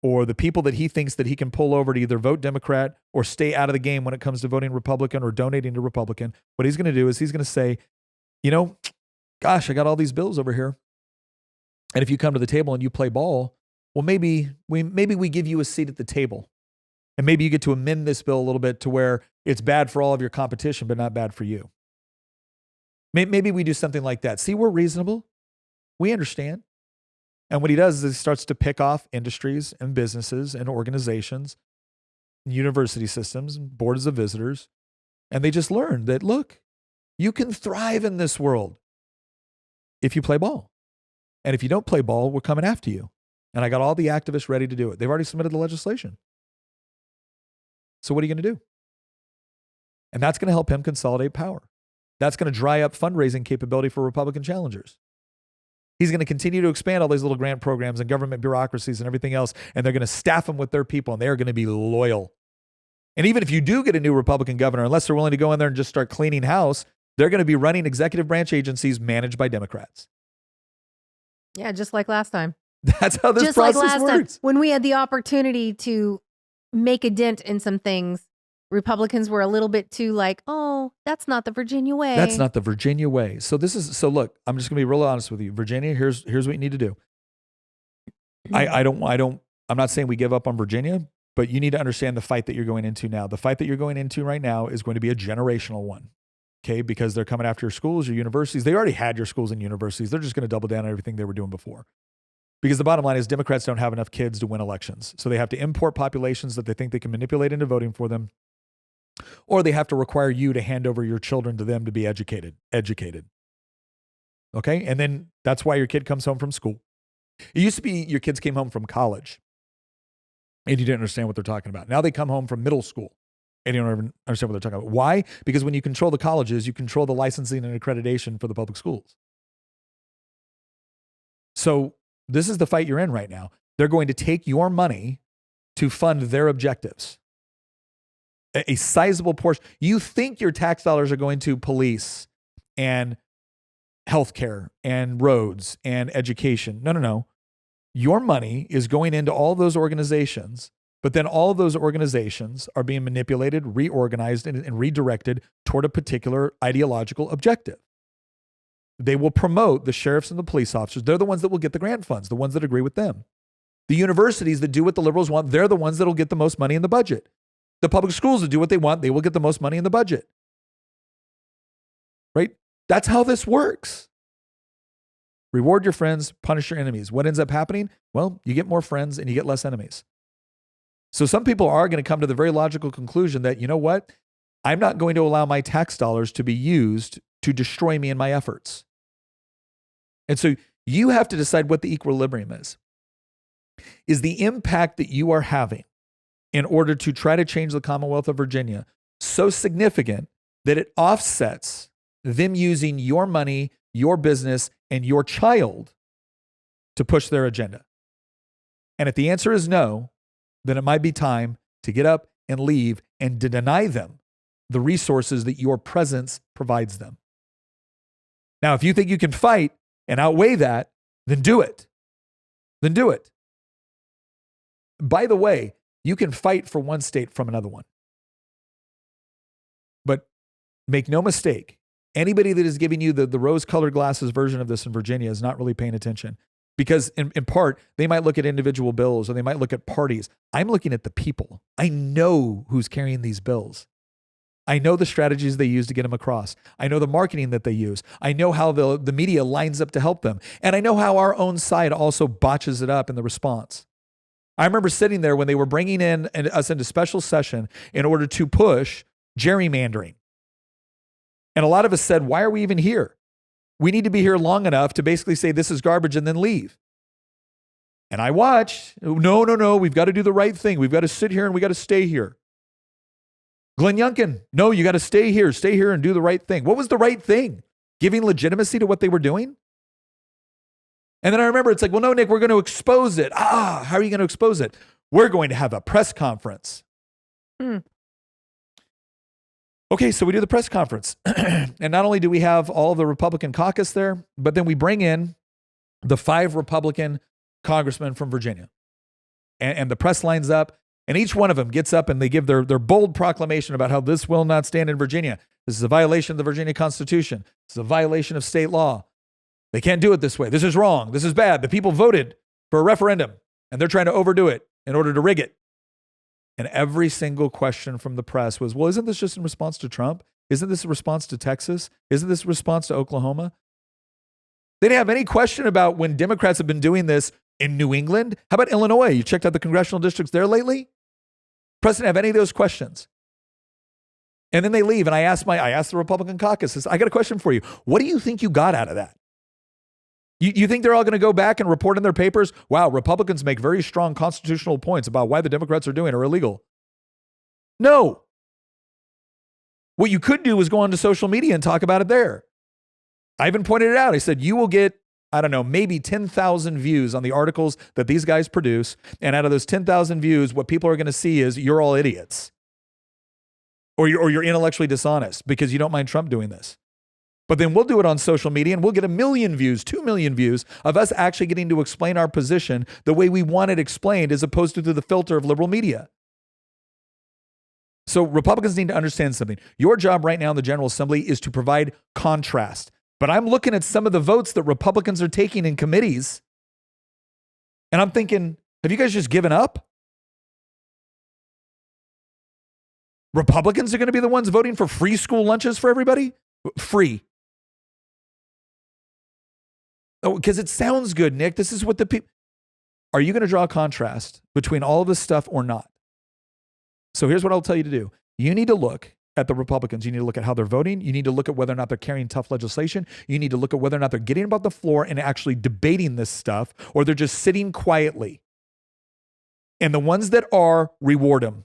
[SPEAKER 1] or the people that he thinks that he can pull over to either vote Democrat or stay out of the game when it comes to voting Republican or donating to Republican, what he's going to do is he's going to say, gosh, I got all these bills over here. And if you come to the table and you play ball, well, maybe we give you a seat at the table. And maybe you get to amend this bill a little bit to where it's bad for all of your competition, but not bad for you. Maybe we do something like that. See, we're reasonable. We understand. And what he does is he starts to pick off industries and businesses and organizations, and university systems and boards of visitors. And they just learn that, look, you can thrive in this world if you play ball. And if you don't play ball, we're coming after you. And I got all the activists ready to do it. They've already submitted the legislation. So what are you going to do? And that's going to help him consolidate power. That's going to dry up fundraising capability for Republican challengers. He's going to continue to expand all these little grant programs and government bureaucracies and everything else, and they're going to staff them with their people, and they're going to be loyal. And even if you do get a new Republican governor, unless they're willing to go in there and just start cleaning house, they're going to be running executive branch agencies managed by Democrats.
[SPEAKER 2] Yeah, just like last time.
[SPEAKER 1] That's how this process works.
[SPEAKER 2] Time, when we had the opportunity to make a dent in some things, Republicans were a little bit too like, oh, that's not the Virginia way.
[SPEAKER 1] That's not the Virginia way. So look, I'm just going to be real honest with you. Virginia, here's what you need to do. I'm not saying we give up on Virginia, but you need to understand the fight that you're going into now. The fight that you're going into right now is going to be a generational one. Okay, because they're coming after your schools, your universities. They already had your schools and universities. They're just going to double down on everything they were doing before. Because the bottom line is Democrats don't have enough kids to win elections. So they have to import populations that they think they can manipulate into voting for them. Or they have to require you to hand over your children to them to be educated. Okay? And then that's why your kid comes home from school. It used to be your kids came home from college and you didn't understand what they're talking about. Now they come home from middle school and you don't even understand what they're talking about. Why? Because when you control the colleges, you control the licensing and accreditation for the public schools. So this is the fight you're in right now. They're going to take your money to fund their objectives. A sizable portion. You think your tax dollars are going to police and healthcare and roads and education. No. Your money is going into all those organizations, but then all of those organizations are being manipulated, reorganized, and redirected toward a particular ideological objective. They will promote the sheriffs and the police officers. They're the ones that will get the grant funds, the ones that agree with them. The universities that do what the liberals want, they're the ones that will get the most money in the budget. The public schools that do what they want, they will get the most money in the budget. Right? That's how this works. Reward your friends, punish your enemies. What ends up happening? Well, you get more friends and you get less enemies. So some people are going to come to the very logical conclusion that, you know what? I'm not going to allow my tax dollars to be used to destroy me in my efforts. And so you have to decide what the equilibrium is. Is the impact that you are having in order to try to change the Commonwealth of Virginia so significant that it offsets them using your money, your business, and your child to push their agenda? And if the answer is no, then it might be time to get up and leave and to deny them the resources that your presence provides them. Now, if you think you can fight and outweigh that, then do it. Then do it. By the way, you can fight for one state from another one. But make no mistake, anybody that is giving you the rose-colored glasses version of this in Virginia is not really paying attention. Because in part, they might look at individual bills or they might look at parties. I'm looking at the people. I know who's carrying these bills. I know the strategies they use to get them across. I know the marketing that they use. I know how the media lines up to help them. And I know how our own side also botches it up in the response. I remember sitting there when they were bringing in us into special session in order to push gerrymandering. And a lot of us said, why are we even here? We need to be here long enough to basically say this is garbage and then leave. And I watched. No. We've got to do the right thing. We've got to sit here and we got to stay here. Glenn Youngkin, no, you got to stay here and do the right thing. What was the right thing? Giving legitimacy to what they were doing? And then I remember it's like, well, no, Nick, we're going to expose it. How are you going to expose it? We're going to have a press conference. Okay, so we do the press conference. And not only do we have all of the Republican caucus there, but then we bring in the 5 Republican congressmen from Virginia. And the press lines up. And each one of them gets up and they give their bold proclamation about how this will not stand in Virginia. This is a violation of the Virginia Constitution. This is a violation of state law. They can't do it this way. This is wrong. This is bad. The people voted for a referendum and they're trying to overdo it in order to rig it. And every single question from the press was, well, isn't this just in response to Trump? Isn't this a response to Texas? Isn't this a response to Oklahoma? They didn't have any question about when Democrats have been doing this in New England. How about Illinois? You checked out the congressional districts there lately? Press didn't have any of those questions. And then they leave. And I asked the Republican caucus, I got a question for you. What do you think you got out of that? You think they're all going to go back and report in their papers, wow, Republicans make very strong constitutional points about why the Democrats are doing are illegal? No. What you could do is go onto social media and talk about it there. I even pointed it out. I said, you will get, I don't know, maybe 10,000 views on the articles that these guys produce. And out of those 10,000 views, what people are going to see is you're all idiots. Or you're intellectually dishonest because you don't mind Trump doing this. But then we'll do it on social media and we'll get 1 million views, 2 million views of us actually getting to explain our position the way we want it explained as opposed to through the filter of liberal media. So Republicans need to understand something. Your job right now in the General Assembly is to provide contrast. But I'm looking at some of the votes that Republicans are taking in committees. And I'm thinking, have you guys just given up? Republicans are going to be the ones voting for free school lunches for everybody? Free. Oh, because it sounds good, Nick. This is what the people... Are you going to draw a contrast between all of this stuff or not? So here's what I'll tell you to do. You need to look at the Republicans. You need to look at how they're voting. You need to look at whether or not they're carrying tough legislation. You need to look at whether or not they're getting about the floor and actually debating this stuff, or they're just sitting quietly. And the ones that are, reward them.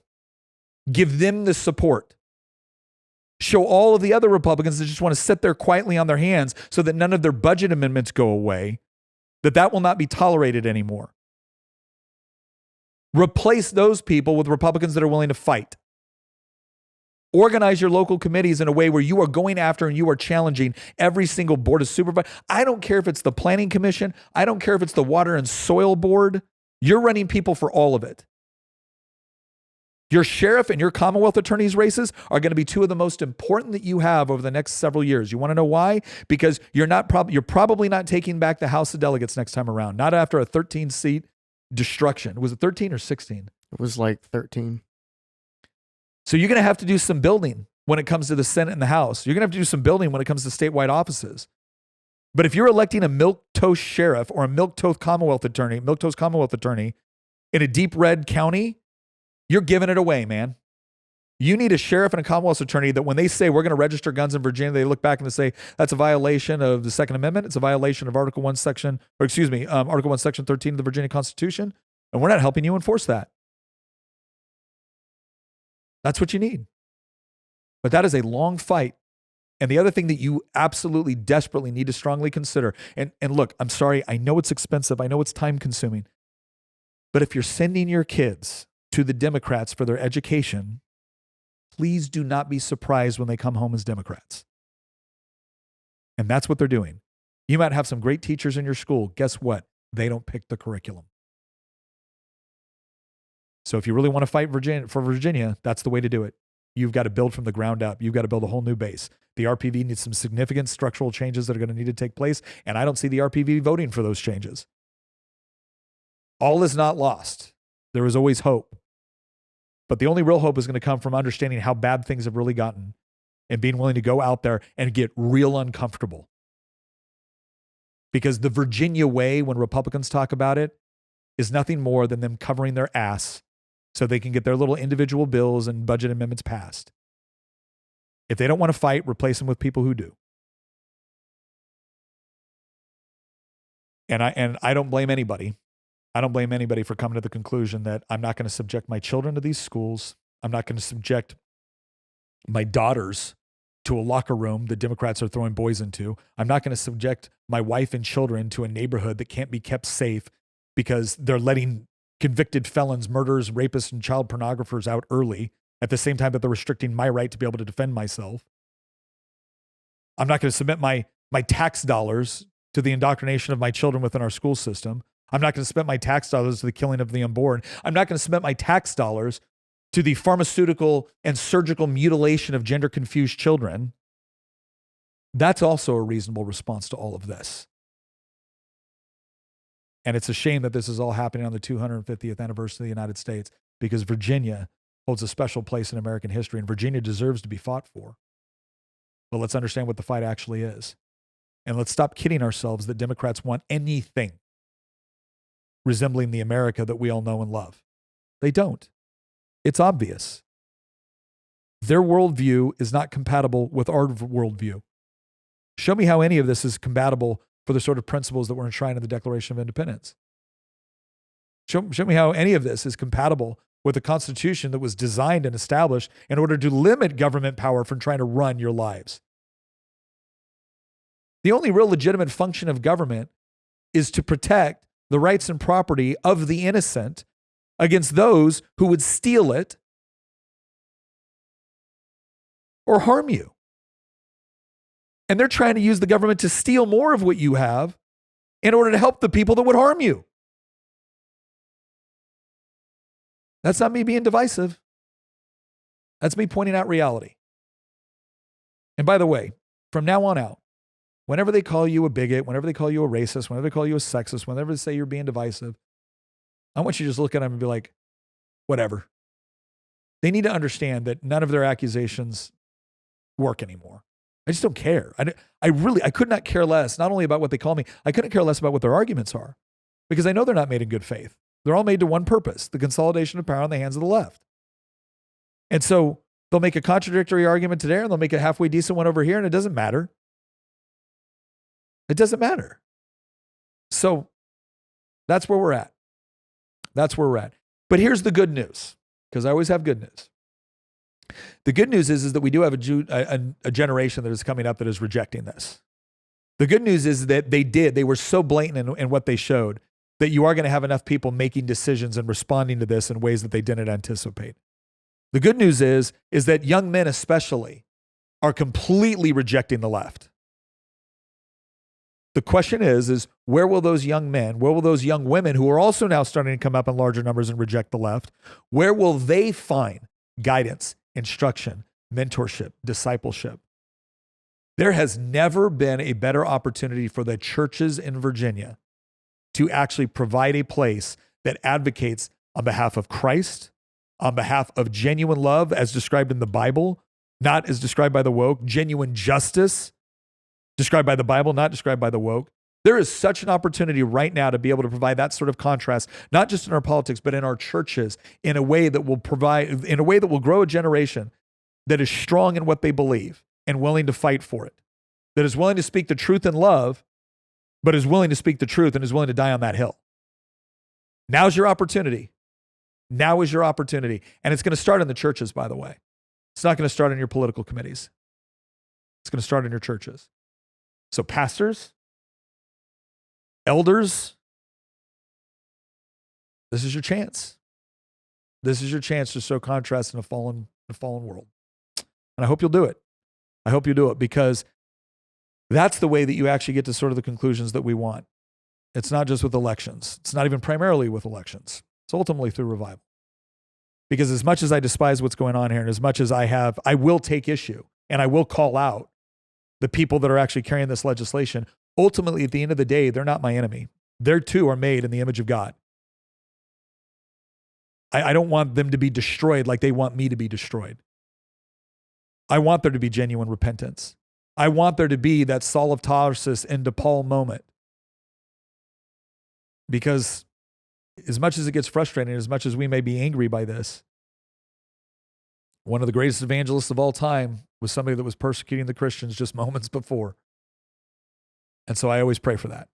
[SPEAKER 1] Give them the support. Show all of the other Republicans that just want to sit there quietly on their hands so that none of their budget amendments go away, that will not be tolerated anymore. Replace those people with Republicans that are willing to fight. Organize your local committees in a way where you are going after and you are challenging every single board of supervisors. I don't care if it's the Planning Commission. I don't care if it's the Water and Soil Board. You're running people for all of it. Your sheriff and your Commonwealth attorneys races are going to be 2 of the most important that you have over the next several years. You want to know why? Because you're probably not taking back the House of Delegates next time around. Not after a 13-seat destruction. Was it 13 or 16?
[SPEAKER 3] It was like 13.
[SPEAKER 1] So you're going to have to do some building when it comes to the Senate and the House. You're going to have to do some building when it comes to statewide offices. But if you're electing a milquetoast sheriff or a milquetoast Commonwealth attorney in a deep red county, you're giving it away, man. You need a sheriff and a Commonwealth attorney that when they say we're going to register guns in Virginia, they look back and they say that's a violation of the Second Amendment. It's a violation of Article 1, Section 13 of the Virginia Constitution. And we're not helping you enforce that. That's what you need. But that is a long fight. And the other thing that you absolutely desperately need to strongly consider, and look, I'm sorry, I know it's expensive. I know it's time consuming. But if you're sending your kids to the Democrats for their education, please do not be surprised when they come home as Democrats. And that's what they're doing. You might have some great teachers in your school. Guess what? They don't pick the curriculum. So if you really want to fight for Virginia, that's the way to do it. You've got to build from the ground up. You've got to build a whole new base. The RPV needs some significant structural changes that are going to need to take place, and I don't see the RPV voting for those changes. All is not lost. There is always hope. But the only real hope is going to come from understanding how bad things have really gotten and being willing to go out there and get real uncomfortable. Because the Virginia way, when Republicans talk about it, is nothing more than them covering their ass so they can get their little individual bills and budget amendments passed. If they don't want to fight, replace them with people who do. And I don't blame anybody. I don't blame anybody for coming to the conclusion that I'm not going to subject my children to these schools. I'm not going to subject my daughters to a locker room that Democrats are throwing boys into. I'm not going to subject my wife and children to a neighborhood that can't be kept safe because they're letting convicted felons, murderers, rapists, and child pornographers out early at the same time that they're restricting my right to be able to defend myself. I'm not going to submit my tax dollars to the indoctrination of my children within our school system. I'm not going to spend my tax dollars to the killing of the unborn. I'm not going to spend my tax dollars to the pharmaceutical and surgical mutilation of gender-confused children. That's also a reasonable response to all of this. And it's a shame that this is all happening on the 250th anniversary of the United States because Virginia holds a special place in American history, and Virginia deserves to be fought for. But let's understand what the fight actually is. And let's stop kidding ourselves that Democrats want anything resembling the America that we all know and love. They don't. It's obvious. Their worldview is not compatible with our worldview. Show me how any of this is compatible for the sort of principles that were enshrined in the Declaration of Independence. Show me how any of this is compatible with a Constitution that was designed and established in order to limit government power from trying to run your lives. The only real legitimate function of government is to protect the rights and property of the innocent against those who would steal it or harm you. And they're trying to use the government to steal more of what you have in order to help the people that would harm you. That's not me being divisive. That's me pointing out reality. And by the way, from now on out, whenever they call you a bigot, whenever they call you a racist, whenever they call you a sexist, whenever they say you're being divisive, I want you to just look at them and be like, whatever. They need to understand that none of their accusations work anymore. I just don't care. I could not care less, not only about what they call me, I couldn't care less about what their arguments are because I know they're not made in good faith. They're all made to one purpose, the consolidation of power in the hands of the left. And so they'll make a contradictory argument today and they'll make a halfway decent one over here, and it doesn't matter. It doesn't matter. So that's where we're at. That's where we're at. But here's the good news, because I always have good news. The good news is that we do have a generation that is coming up that is rejecting this. The good news is that they were so blatant in what they showed that you are going to have enough people making decisions and responding to this in ways that they didn't anticipate. The good news is that young men especially are completely rejecting the left. The question is where will those young men, where will those young women who are also now starting to come up in larger numbers and reject the left, where will they find guidance, instruction, mentorship, discipleship? There has never been a better opportunity for the churches in Virginia to actually provide a place that advocates on behalf of Christ, on behalf of genuine love as described in the Bible, not as described by the woke, genuine justice described by the Bible, not described by the woke. There is such an opportunity right now to be able to provide that sort of contrast, not just in our politics, but in our churches, in a way that will grow a generation that is strong in what they believe and willing to fight for it, that is willing to speak the truth in love, but is willing to speak the truth and is willing to die on that hill. Now's your opportunity. Now is your opportunity. And it's going to start in the churches, by the way. It's not going to start in your political committees. It's going to start in your churches. So pastors, elders, this is your chance. This is your chance to show contrast in a fallen world. And I hope you'll do it. I hope you do it because that's the way that you actually get to sort of the conclusions that we want. It's not just with elections. It's not even primarily with elections. It's ultimately through revival. Because as much as I despise what's going on here, and as much as I will take issue and I will call out the people that are actually carrying this legislation, ultimately at the end of the day, they're not my enemy. They too are made in the image of God. I don't want them to be destroyed like they want me to be destroyed. I want there to be genuine repentance. I want there to be that Saul of Tarsus into Paul moment. Because as much as it gets frustrating, as much as we may be angry by this, one of the greatest evangelists of all time was somebody that was persecuting the Christians just moments before. And so I always pray for that.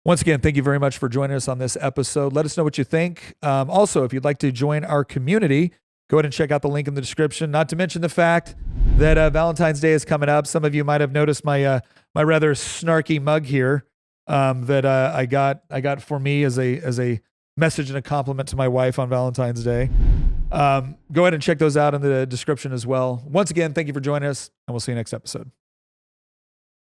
[SPEAKER 1] Once again, thank you very much for joining us on this episode. Let us know what you think. Also, if you'd like to join our community, go ahead and check out the link in the description. Not to mention the fact that Valentine's Day is coming up. Some of you might have noticed my rather snarky mug here that I got for me as a message and a compliment to my wife on Valentine's Day. Go ahead and check those out in the description as well. Once again, thank you for joining us, and we'll see you next episode.